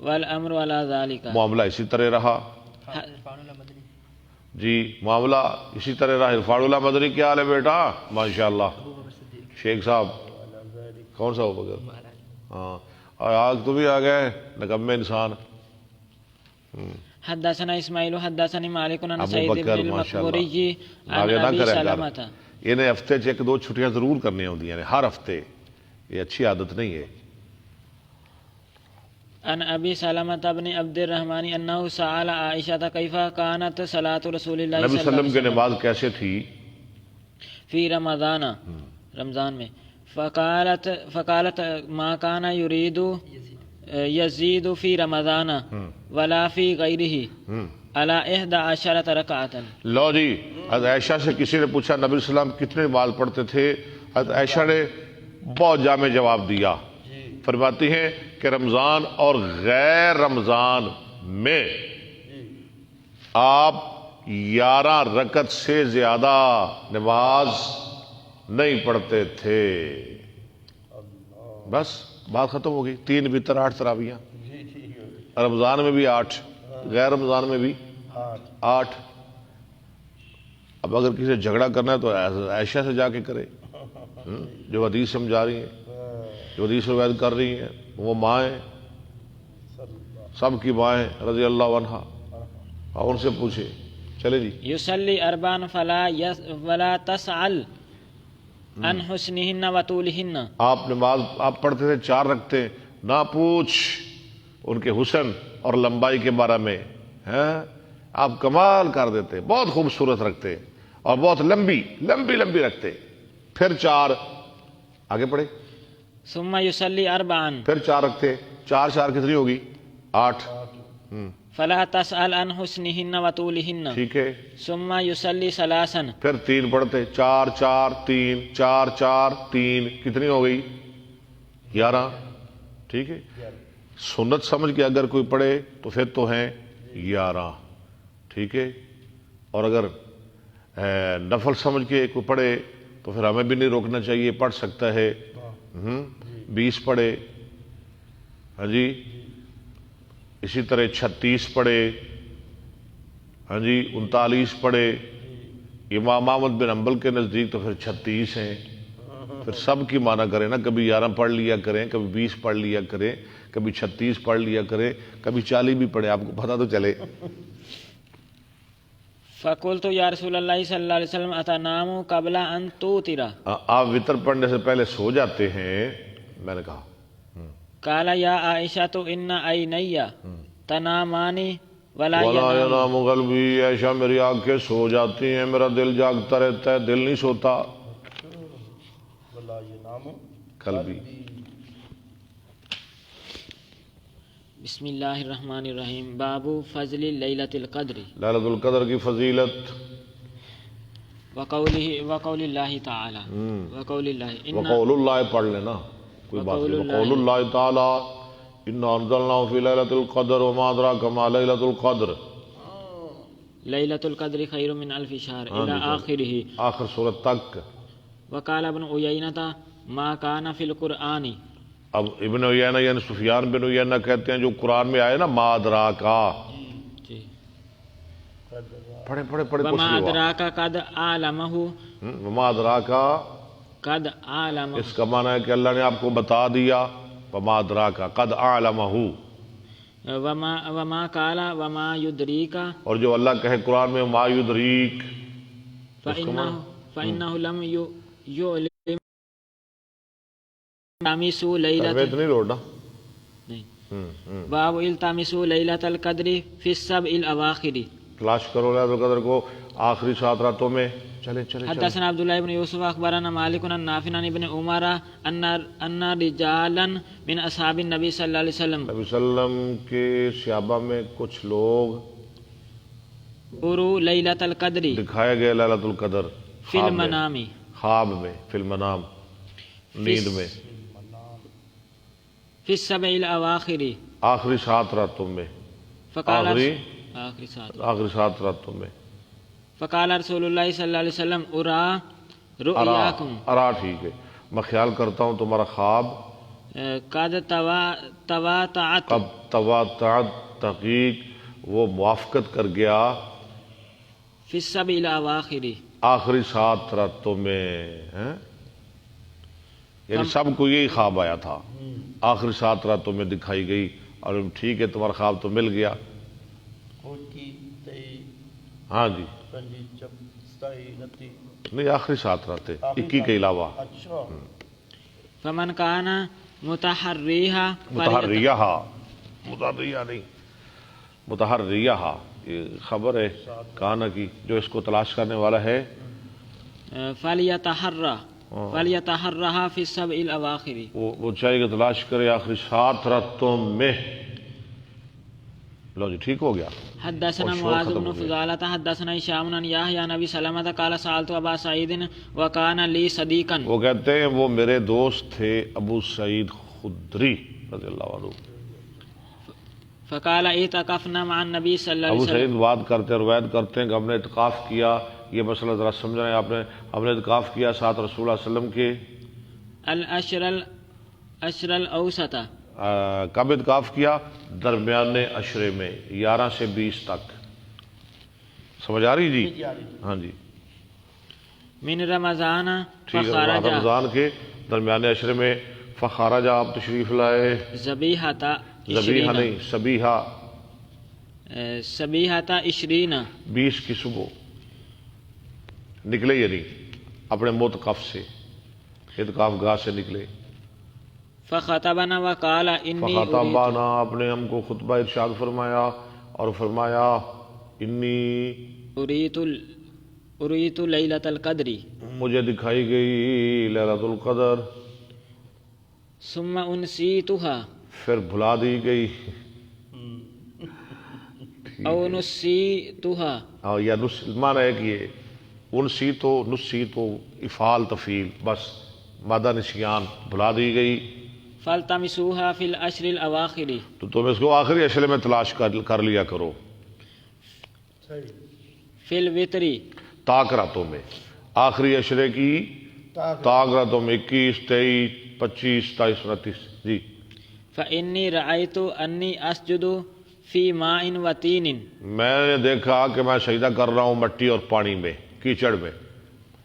والامر علی ذالک. معاملہ اسی طرح رہا. جی معاملہ اسی طرح رہا. عرفان اللہ مدنی کیا حال ہے بیٹا؟ ماشاءاللہ. شیخ صاحب کون سا ابو بکر؟ ہاں، اور آج تو بھی آ گئے نکمے انسان. حدثنا اسماعیل حدثني مالك عن ابو سعید بن بکر ماشاء المقبوری اللہ عن آگے نہ ابی کرے سلمہ. انہیں ہفتے 'چ 1-2 چھٹیاں ضرور کرنی ہوتی ہیں ہر ہفتے. یہ اچھی عادت نہیں ہے. عن ابی سلمہ بن عبد الرحمن انه سأل عائشة كيف كانت صلاة رسول الله نبی صلی صلی اللہ اللہ علیہ وسلم کی علیہ نماز کیسے تھی؟ فی رمضان، رمضان میں. فقالت ما كان يريد يزيد في رمضان ولا في غيره على 11 ركعة. لو جی، حضرت عائشہ سے کسی نے پوچھا نبی صلی اللہ علیہ وسلم کتنے نماز پڑھتے تھے؟ حضرت عائشہ نے بہت جامع جواب دیا. فرماتی ہیں کہ رمضان اور غیر رمضان میں آپ 11 رکعت سے زیادہ نماز نہیں پڑھتے تھے. بس بات ختم ہو گئی. 3 وتر 8 تراویحاں، رمضان میں بھی 8، غیر رمضان میں بھی 8. اب اگر کسی سے جھگڑا کرنا ہے تو عائشہ سے جا کے کرے، جو حدیث سمجھا رہی ہیں، جو حدیث روایت کر رہی ہیں. وہ ماں ہیں، سب کی ماں ہیں رضی اللہ عنہا، اور ان سے پوچھے. چلے جی. یصلی اربعا فلا تسأل عن حسنہن وطولہن. آپ نماز آپ پڑھتے تھے 4 رکھتے، نہ پوچھ ان کے حسن اور لمبائی کے بارے میں. آپ کمال کر دیتے، بہت خوبصورت رکھتے اور بہت لمبی لمبی لمبی رکھتے. پھر 4 آگے پڑھے. ثم یصلی اربعا پھر 4 رکھتے. 4 4 کتنی ہوگی؟ 8. فلا تسأل عن حسنہن وطولہن. ٹھیک ہے. ثم یصلی ثلاثا. پھر 3 پڑھتے. 4 4 3 4 4 3 کتنی ہو گئی؟ 11. ٹھیک ہے. سنت سمجھ کے اگر کوئی پڑھے تو پھر تو ہیں 11. ٹھیک ہے. اور اگر نفل سمجھ کے کوئی پڑھے تو پھر ہمیں بھی نہیں روکنا چاہیے، پڑھ سکتا ہے. 20 پڑھے. ہاں جی. اسی طرح 36 پڑھے. ہاں جی. 39 پڑھے. امام احمد بن حنبل کے نزدیک تو پھر 36 ہیں. پھر سب کی معنی کریں نا، کبھی 11 پڑھ لیا کریں، کبھی 20 پڑھ لیا کریں، کبھی 36 پڑھ لیا کریں، کبھی 40 بھی پڑھے، آپ کو پتہ تو چلے. فقلت یا رسول اللہ صلی اللہ علیہ وسلم اتنام قبل ان توتر. آپ وطر پڑھنے سے پہلے سو جاتے ہیں؟ میں نے کہا. قال یا عائشہ تو ان عینی تنامانی ولا ینام قلبی. عائشہ میری آنکھیں سو جاتی ہیں، میرا دل جاگتا رہتا ہے، دل نہیں سوتا. قلبی. بسم اللہ الرحمن الرحیم. باب فضل لیلۃ القدر. لیلۃ القدر کی فضیلت. وقول اللہ تعالی. وقول اللہ پڑھ لینا، کوئی بات نہیں. وقول اللہ تعالی انا انزلناہ فی لیلۃ القدر وما ادراک ما لیلۃ القدر. لیلۃ القدر خیر من الف شہر الی آخرہ، آخر سورت تک. وقال ابن عیینہ ما کان فی القرآن. اب ابن عیینہ یعنی سفیان بن عیینہ کہتے ہیں جو قرآن میں آئے نا ما ادراکا. پڑھے پڑھے پڑھے. وما ادراک قد عالمہ. وما ادراکا قد عالمہ، اس کا معنی ہے کہ اللہ نے آپ کو بتا دیا. وما ادراکا قد عالمہ. وما قال وما یدریک. اور جو اللہ کہے قرآن میں ما یدریک، فإنہ لم یعلم التمسوا لیلۃ. نہیں روڈا. باب التمسوا لیلۃ القدر فی السبع الاواخر. تلاش کرو لیلۃ القدر کو آخری 7 راتوں میں. چلے چلے. حدثنا عبداللہ بن یوسف اخبرنا مالک عن نافع عن ابن عمر ان رجالا من اصحاب النبی صلی اللہ علیہ وسلم. نبی صلی اللہ علیہ وسلم کے صحابہ میں کچھ لوگ اروا لیلۃ القدر دکھائے گئے لیلۃ القدر فی المنام. خواب میں، فی المنام نیند میں. فی السبع الاواخر. آخری 7 راتوں میں. فقال آخری 7 راتوں میں. فقال رسول اللہ صلی اللہ علیہ وسلم ارا رؤیاکم. ارا ٹھیک ہے، میں خیال کرتا ہوں تمہارا خواب قد تواتعت. قد تواتعت، تحقیق وہ موافقت کر گیا فی السبع الاواخر. آخری 7 راتوں میں. یعنی سب کو یہی خواب آیا تھا، آخری 7 راتوں میں دکھائی گئی، اور ٹھیک ہے تمہارا خواب تو مل گیا۔ ہاں جی نہیں، آخری 7 راتیں 21 کے علاوہ۔ فمن کان متحریہا متحریہ نہیں، متحریہ، یہ خبر ہے کانا کی، جو اس کو تلاش کرنے والا ہے فلیتحرھا فی السبع الاواخر، وہ چاہیے کہ تلاش کرے آخری 7 راتوں میں۔ لو جی ٹھیک ہو گیا۔ حدثنا اور شور معاذ ختم بن ہو گیا۔ فضالة حدثنا هشام عن يحيى عن ابي سلمة قال سألت ابا سعيد وكان لي صديقا، وہ کہتے ہیں وہ میرے دوست تھے ابو سعید خدری رضی اللہ عنہ۔ فقال اعتكفنا مع النبي صلى الله عليه ابو سعید وسلم، بات کرتے ہیں، روایت کرتے ہیں کہ ہم نے اعتکاف کیا، یہ مسئلہ ذرا سمجھ رہے ہیں آپ نے، ہم نے اعتکاف کیا ساتھ رسول اللہ علیہ وسلم کے الاشر الاوسط، کب اعتکاف کیا؟ درمیان عشرے میں، 11 سے 20 تک۔ سمجھ آ رہی جی؟ ہاں جی من رمضان ٹھیک ہے، فخرج رمضان کے درمیان عشرے میں، فخرج آپ تشریف لائے، ذبیحۃ ذبیحہ نہیں سبیحہ، صبیحۃ 20 20 کی صبح نکلے، یعنی اپنے معتکف سے، اعتکاف گاہ سے نکلے۔ فخطبنا وقال انی فخطبانا، آپ نے ہم کو خطبہ ارشاد فرمایا اور فرمایا انی اریت لیلۃ القدر، مجھے دکھائی گئی لیلۃ القدر، ثم انسیتها، پھر بھلا دی گئی، او نسیتها، یا معنی ہے کہ یہ انسی تو نسی تو افعال تفعیل، بس مادہ نسیان، بھلا دی گئی۔ فالتمسوها فی العشر الاواخر، تو تم اس کو آخری عشرے میں تلاش کر لیا کرو، فی الوتر، طاق راتوں میں، آخری عشرے کی طاق راتوں میں، 21 23 25 27 29۔ جی فانی رأیت انی اسجد فی ماء و طین، میں نے دیکھا کہ میں سجدہ کر رہا ہوں مٹی اور پانی میں، کیچڑ میں،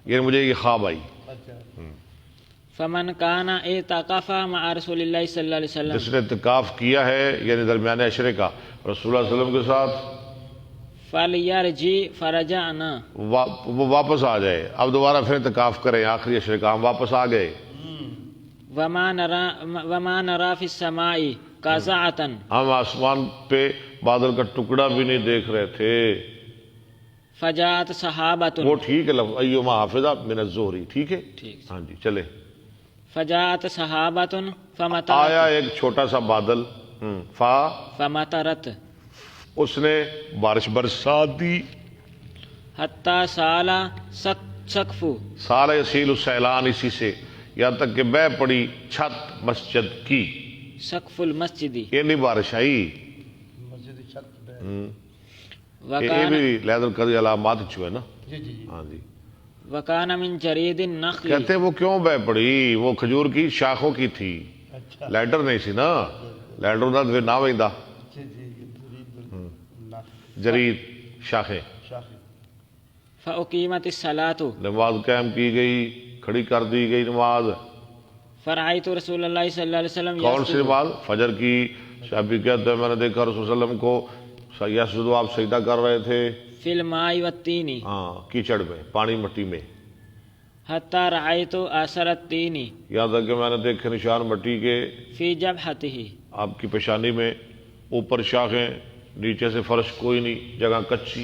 یہ مجھے یہ خواب آئی۔ فمن کان اعتکف مع رسول اللہ صلی اللہ علیہ وسلم، جس نے اعتکاف کیا ہے یعنی درمیان عشرے کا رسول اللہ علیہ وسلم کے ساتھ، فلیرجع، فرجعنا، وہ واپس آ جائے، اب دوبارہ پھر اعتکاف کریں آخری عشرے کا، ہم واپس آ گئے۔ وما نرى في السماء قزعة، ہم آسمان پہ بادل کا ٹکڑا بھی نہیں دیکھ رہے تھے۔ فجاءت صحابة، وہ ٹھیک ہے، لفظ ایما حافظہ من الظہری، ٹھیک ہے ہاں جی چلے۔ فجاءت صحابة فمطرت، آیا ایک چھوٹا سا بادل، فمطرت، اس نے بارش برسا دی، حتی سال سقف، سال یسیل السیلان، اسی سے یہاں تک کہ بہ پڑی چھت مسجد کی، سقف المسجد، یہ نہیں بارش آئی، یہ بھی لیلۃ القدر علامات چھو ہے نا۔ ہاں جی وکان من جرید النخل، کہتے وہ کیوں بہ پڑی، وہ کھجور کی شاخوں کی تھی، لیڈر نہیں سی نا، لیڈر دا پھر نہ ویندا، جرید شاخیں۔ فاقیمت الصلاۃ، نماز قائم کی گئی، کھڑی کر دی گئی نماز۔ فرأیت رسول اللہ صلی اللہ علیہ وسلم کون سی یسجد، نماز؟ فجر کی۔ شافعی کہتے ہیں میں نے دیکھا رسول صلی اللہ علیہ وسلم کو یسجد، آپ سجدہ کر رہے تھے، فی الماء والطین، ہاں کیچڑ میں، پانی مٹی میں، حتی رأیت آثر الطین یہاں تک کہ میں نے دیکھے نشان مٹی کے فی جبہتہ، آپ کی پیشانی میں، اوپر شاخیں، نیچے سے فرش کوئی نہیں، جگہ کچی۔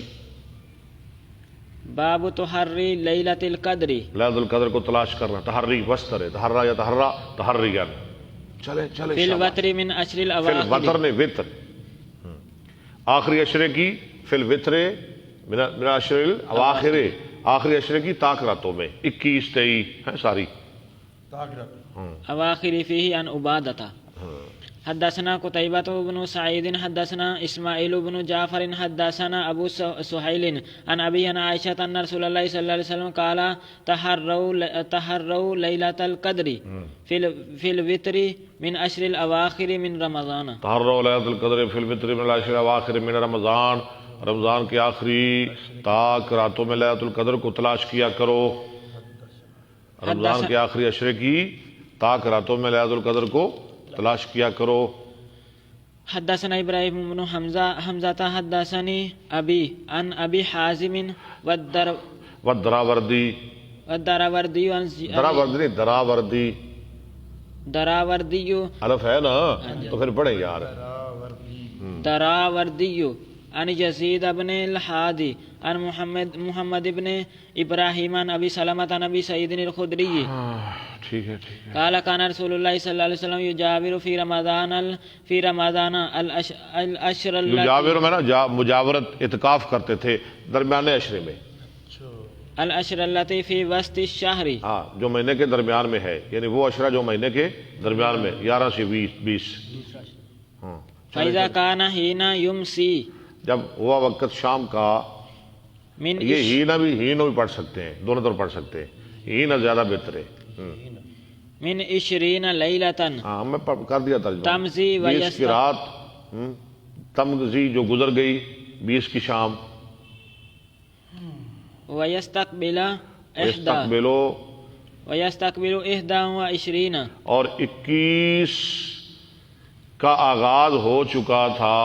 باب تحری لیلۃ القدر، لیلۃ القدر کو تلاش کرنا، تحری وسطر ہے، تحرا یا تحرا، تحریان، چلے چلے فی الوتر من عشر فی الاواخر، الوتر نے وطر، آخری عشرے کی، فی الوتر من عشر الاواخر، آخری عشرے کی طاق راتوں میں، 21 23 ہیں ساری۔ اواخر فیہ عن عبادۃ، حدثنا قتيبة بن سعيد حدثنا اسماعيل بن جعفر حدثنا ابو سهيل عن ابي عن عائشة ان رسول الله صلى الله عليه وسلم قال تحروا ليلة القدر في الوتر من عشر الاواخر من رمضان، تحروا لیلۃ القدر فی الوتر من العشر الاواخر من رمضان، رمضان کے آخری طاق راتوں میں لیلۃ القدر کو تلاش کیا کرو، رمضان کے آخری عشرے کی تاک راتوں میں لیلۃ القدر کو تلاش کیا کرو۔ حدثنا ابراہیم بن حمزہ حدثني ابی عن ابی حازم والدراوردی، والدراوردی دراوردی نہیں، دراوردی، دراوردی الف ہے نا تو پھر پڑھیں یار۔ دراوردی عن یزید بن الحادی عن محمد بن ابراہیم عن ابی سلمۃ عن ابی سعید الخدری ٹھیک ہے ٹھیک ہے۔ قال كان رسول الله صلی اللہ علیہ وسلم یجاور فی رمضان الاشر یجاور میں نا مجاورت اعتکاف کرتے تھے درمیانے عشرے میں، الاشر التي فی وسط الشہر، ہاں جو مہینے کے درمیان میں ہے، یعنی وہ عشرہ جو مہینے کے درمیان میں 11 سے 20۔ ہاں فإذا كان حين يمسي، جب ہوا وقت شام کا، من یہ ہینا بھی پڑھ سکتے ہیں، دونوں طرف پڑھ سکتے ہیں، ہینا زیادہ بہتر ہے۔ من 20 لیلۃ ہاں میں کر دیا ترجمہ، تمضی 20 کی رات، تمضی جو گزر گئی، 20 کی شام، ويستقبل استقبلو 21 اور 21 کا آغاز ہو چکا تھا،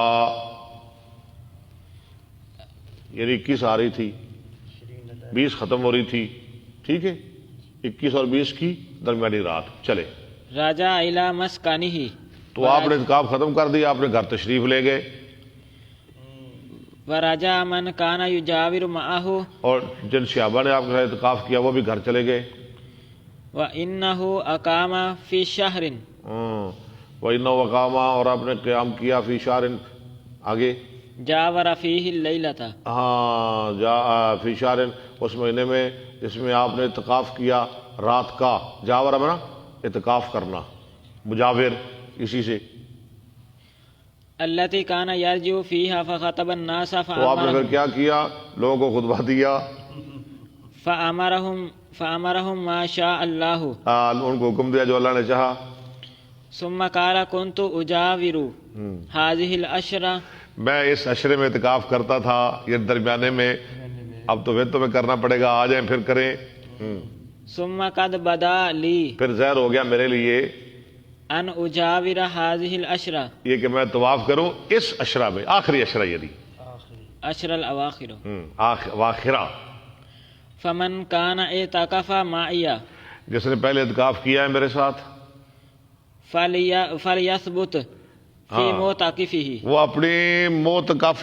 یعنی 21 آ رہی تھی، 20 ختم ہو رہی تھی، ٹھیک ہے، 21 اور 20 کی درمیانی رات چلے۔ رجع الى مسکنہ، تو آپ نے اعتکاف ختم کر دیا، آپ نے گھر تشریف لے گئے، ورجع من كان يجاور معه، اور جن صحابہ نے آپ کے ساتھ اعتکاف کیا وہ بھی گھر چلے گئے۔ وانه اقام في شهر، وَإِنَّهُ وَقَامَ، اور آپ نے قیام کیا، فی شہر، آگے جاور فيه الليلة، ہاں جا فی شہر، اس مہینے میں جس میں آپ نے اعتکاف کیا رات کا، جاور ہے نا اعتکاف کرنا، مجاور اسی سے۔ التي كان يرجع فيها فخطب الناس تو آپ نے پھر کیا کیا، لوگوں کو خطبہ دیا، فأمرهم ما شاء اللہ، ان کو حکم دیا جو اللہ نے چاہا۔ ثم قال كنت اجاور هذه العشر، میں اس عشرے میں اعتکاف کرتا تھا، یہ درمیانے میں، اب تو تمہیں کرنا پڑے گا، آ جائیں پھر کریں۔ ثم قد بدا لی، پھر ظاہر ہو گیا میرے لیے ان اجاور هذه العشر، یہ کہ میں طواف کروں اس عشرہ میں، آخری عشرہ یعنی عشر الاواخر، واخرہ، فمن كان اعتکف معي جس نے پہلے اعتکاف کیا ہے میرے ساتھ، فلیثبت فی معتکفہ، وہ اپنی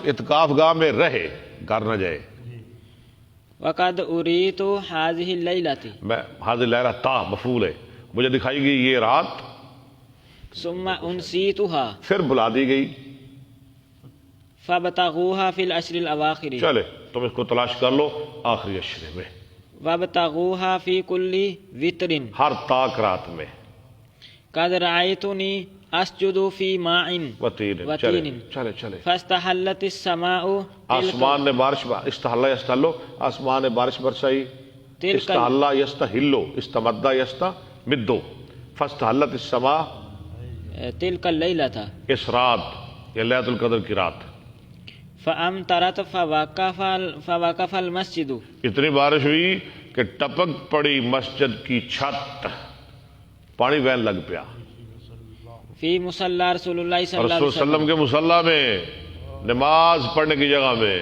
اعتکاف گاہ میں رہے، گھر نہ جائے۔ وقد اریت هذه الليلة، میں حاضر لیلہ تا مفعول ہے، مجھے دکھائی گئی یہ رات، ثم انسیتها، پھر بلا دی گئی، فابتغوها فی العشر الاواخر، چلے تم اس کو تلاش کر لو آخری عشرے میں، وابتغوها فی کل وتر، ہر طاق رات میں، قد رأیتنی اسجد فی ماء وتین، وتین، چلے چلے، فاستحلت السماء، آسمان نے بارش، استحلہ یستحلو، آسمان نے بارش برسائی، استحلہ یستحلو، استمدہ یستمدو، فاستحلت السماء، تلک اللیلۃ، اس رات یا لیلۃ القدر کی رات، فامطرت فوقف المسجد، اتنی بارش ہوئی کہ ٹپک پڑی مسجد کی چھت، پانی بہن لگ پیا، فی مصلی رسول اللہ صلی اللہ رسول علیہ وسلم کے مصلی میں، نماز پڑھنے کی جگہ میں،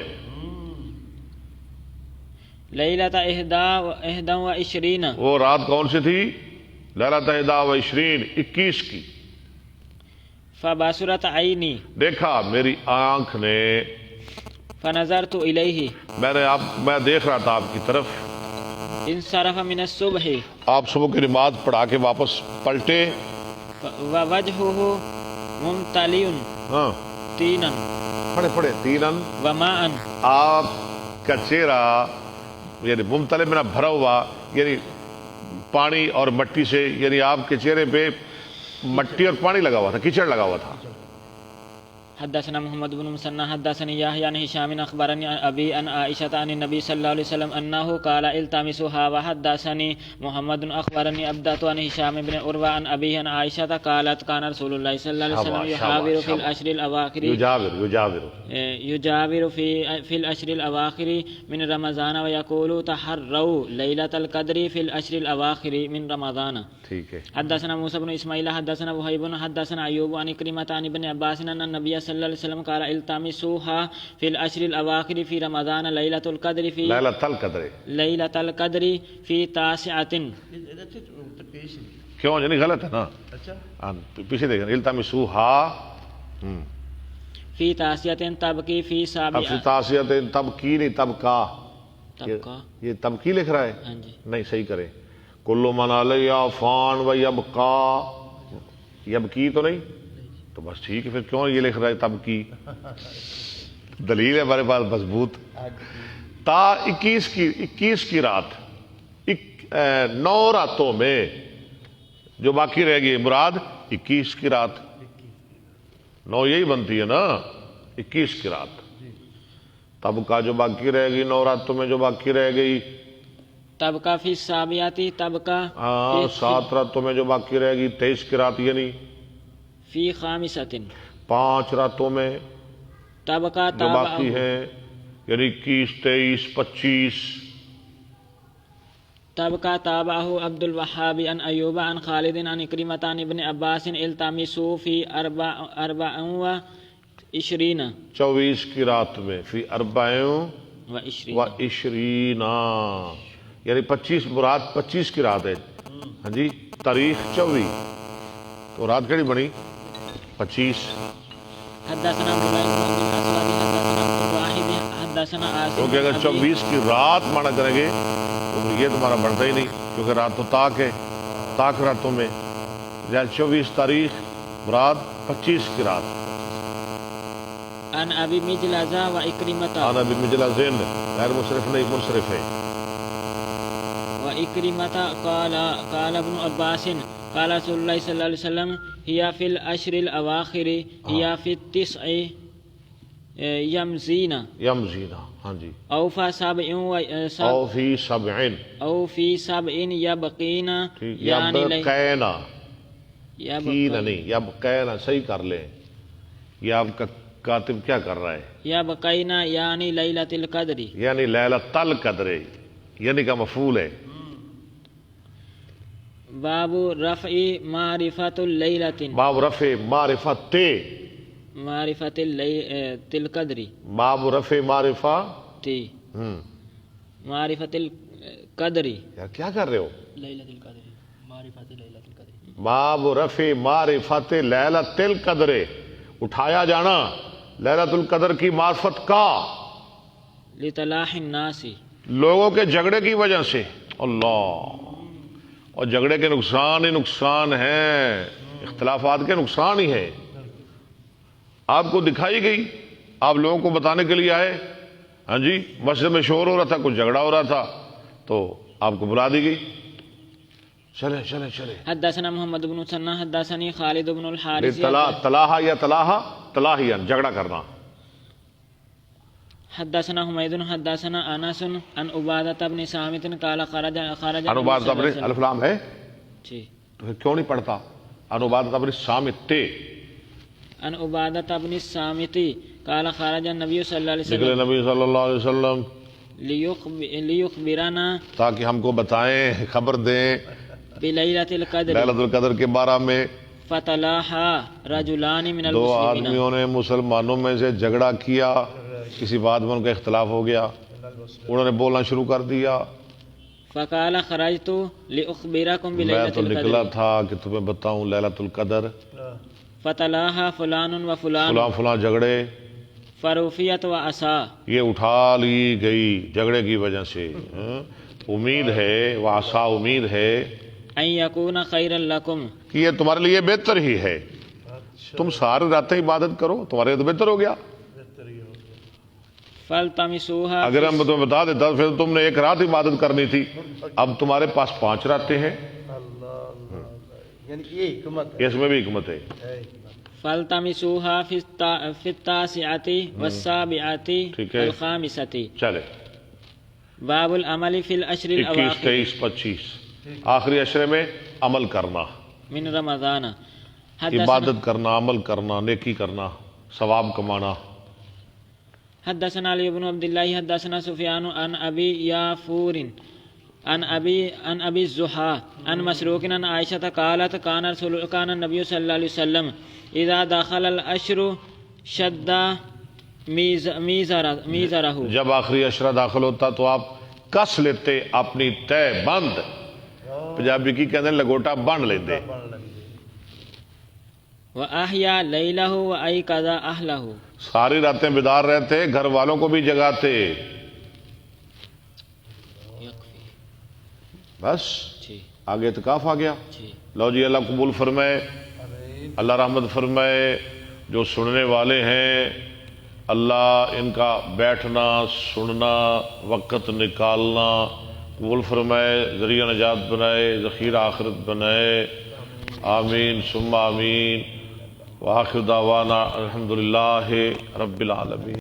لیلۃ 21، وہ رات کون سی تھی؟ لیلۃ 21، 21 کی، فبصرت عینی، دیکھا میری آنکھ نے، فنظرت الیہ، میں دیکھ رہا تھا آپ کی طرف، انصرف من الصبح، آپ صبح کی نماز پڑھا کے واپس پلٹے، ووجہہ ممتلئ ہاں طینا پڑھے تینن، وماء، آپ کا چہرہ یعنی ممتلئ میں بھرا ہوا، یعنی پانی اور مٹی سے، یعنی آپ کے چہرے پہ مٹی اور پانی لگا ہوا تھا، کیچڑ لگا ہوا تھا۔ حدثنا محمد بن مسنى حدثني يحيى عن هشام اخبرني ابي عن عائشة عن النبي صلى الله عليه وسلم انه قال التمسوها، وحدثني محمد اخبرني عبدة عن هشام بن عروة عن ابيه عن عائشة قالت كان رسول الله صلى الله عليه وسلم يحاور في الاشهر الاواخر، يجاور في الاشهر الاواخر من رمضان، ويقول تحروا ليلة القدر في الاشهر الاواخر من رمضان، ٹھیک ہے. حدثنا موسى بن اسماعيل حدثنا وهيب حدثنا ايوب عن كريمة عن ابن عباس ان النبي صلى الله عليه وسلم قال التمسوها في العشر الاواخر في رمضان ليلة القدر في ليلة القدر في تاسعة. کیوں یعنی غلط ہے نا. پیچھے دیکھیں التمسوها فی تاسعۃ تبکی فی سابعہ. تاسعۃ تبکی نہیں تبکا. یہ تبکی لکھ رہا ہے. ہاں جی نہیں صحیح کرے. کل من علیہ فان و یبقا. یبکی تو نہیں تو بس ٹھیک ہے. پھر کیوں یہ لکھ رہا ہے تبکی؟ دلیل ہے ہمارے پاس مضبوط. تا 21 کی رات 9 راتوں میں جو باقی رہ گئی مراد 21 کی رات. 9 یہی بنتی ہے نا 21 کی رات. تب کا جو باقی رہ گئی 9 راتوں میں جو باقی رہ گئی تب کا فی سابعاتی تب کا 7 راتوں میں جو باقی رہ گئی 23 کی رات یعنی فی خامسۃ 5 راتوں میں تب کا جو باقی ہیں یعنی 21 23 25. تب کا تابعہ عبد الوہاب عن ایوب عن خالد عن اکرمۃ عن ابن عباس التمسوا فی 24 کی رات میں فی 24 یعنی 25 مراد 25 کی رات ہے. ہاں جی تاریخ 24 تو رات کیڑی بنی 25. حدثنا عبد الله بن الاسود حدثنا عبد الواحد حدثنا عاصم. کیونکہ اگر 24 کی رات مانا کریں گے تو یہ تمہارا بڑھتا ہی نہیں کیونکہ رات تو طاق ہے. طاق راتوں میں 24 تاریخ مراد 25 کی رات. عن ابی مجلزہ و اکرمۃ عن ابی مجلزہ غیر مصرف نہیں منصرف ہے. و اکرمۃ قال ابن عباس قال رسول اللہ صلی اللہ علیہ وسلم ہی فی العشر الاواخر ہی فی التسع یمزینا. ہاں جی او فی سبع او فی سبع یبقینا یعنی یبقینا کینا نہیں یبقینا. صحیح کر لیں. یہ آپ کا کاتب کیا کر رہا ہے؟ یبقینا یعنی لیلۃ القدر یعنی لیلۃ القدر یعنی کا مفعول ہے. باب رفع معرفت اللیلۃ باب رفع معرفت معرفت القدر باب رفع معرفت معرفت القدر. یار کیا کر رہے ہو؟ لیلۃ القدر معرفت لیلۃ القدر. باب رفع معرفت لیلۃ القدر اٹھایا جانا لیلۃ القدر کی معرفت کا لطلاح الناس لوگوں کے جھگڑے کی وجہ سے. اللہ. اور جھگڑے کے نقصان ہی نقصان ہیں. اختلافات کے نقصان ہی ہے. آپ کو دکھائی گئی آپ لوگوں کو بتانے کے لیے آئے. ہاں جی مسجد میں شور ہو رہا تھا کچھ جھگڑا ہو رہا تھا تو آپ کو بلا دی گئی. چلے چلے چلے. حدثنا محمد بن ثنا حدثني خالد بن الحارث تلاحا یا تلاحیا جھگڑا کرنا. حدثنا حمید حدثنا انس عن عبادة بن صامت قال خرج عن عبادة بن الف لام ہے جی تو پھر کیوں نہیں پڑھتا عن عبادة بن صامت عن عبادة بن الصامت قال خرج النبي صلی اللہ علیہ نکلے وسلم نبی صلی اللہ علیہ وسلم لیخبرنا تاکہ ہم کو بتائیں خبر دیں بلیلۃ القدر لیلۃ القدر کے بارے میں. فتلاحا رجلان من دو المسلمین آدمیوں نے مسلمانوں میں سے جھگڑا کیا کسی بات میں ان کا اختلاف ہو گیا انہوں نے بولنا شروع کر دیا. فقال خرجت لاخبرکم میں بلیلۃ تو نکلا القدر تھا کہ تمہیں بتاؤں لیلۃ القدر. فتلاحا فلان و فلان فلاں فلاں جھگڑے فرفیت و عصا یہ اٹھا لی گئی جھگڑے کی وجہ سے. امید ہے وعصا امید ہے ان یکون خیرا لکم کہ یہ تمہارے لیے بہتر ہی ہے. تم سارے راتیں عبادت کرو تمہارے لیے تو بہتر ہو گیا. فالتمسوها اگر ہم تمہیں بتا دیتا پھر تم نے ایک رات عبادت کرنی تھی اب تمہارے پاس 5 راتیں ہیں. یعنی یہ حکمت اس میں بھی حکمت ہے. فالتمسوها في التاسعة والسابعة ٹھیک ہے. والخامسة. چلے باب العمل في العشر 21 الاواخر 23 25 آخری عشرے میں عمل کرنا من رمضان. عبادت کرنا عمل کرنا نیکی کرنا ثواب کمانا. حدثنا علی بن عبد الله حدثنا سفیان عن ابی یافور عن ابی الزحا عن مسروق عن عائشة قالت كان النبي صلی اللہ علیہ وسلم اذا دخل العشر شد میزرہ، جب آخری عشرہ داخل ہوتا تو آپ کس لیتے اپنی تہ بند، پنجابی کی کہتے ہیں لگوٹا بن لیتے. وَأَحْيَا لَيْلَهُ وَأَيْقَظَ أَهْلَهُ، ساری راتیں بیدار رہتے، گھر والوں کو بھی جگاتے. بس آگے اعتکاف آ گیا. لو جی اللہ قبول فرمائے، اللہ رحمت فرمائے. جو سننے والے ہیں اللہ ان کا بیٹھنا سننا وقت نکالنا قبول فرمائے، ذریعہ نجات بنائے، ذخیرہ آخرت بنائے. آمین ثم آمین. وآخر دعوانا الحمدللہ رب العالمین.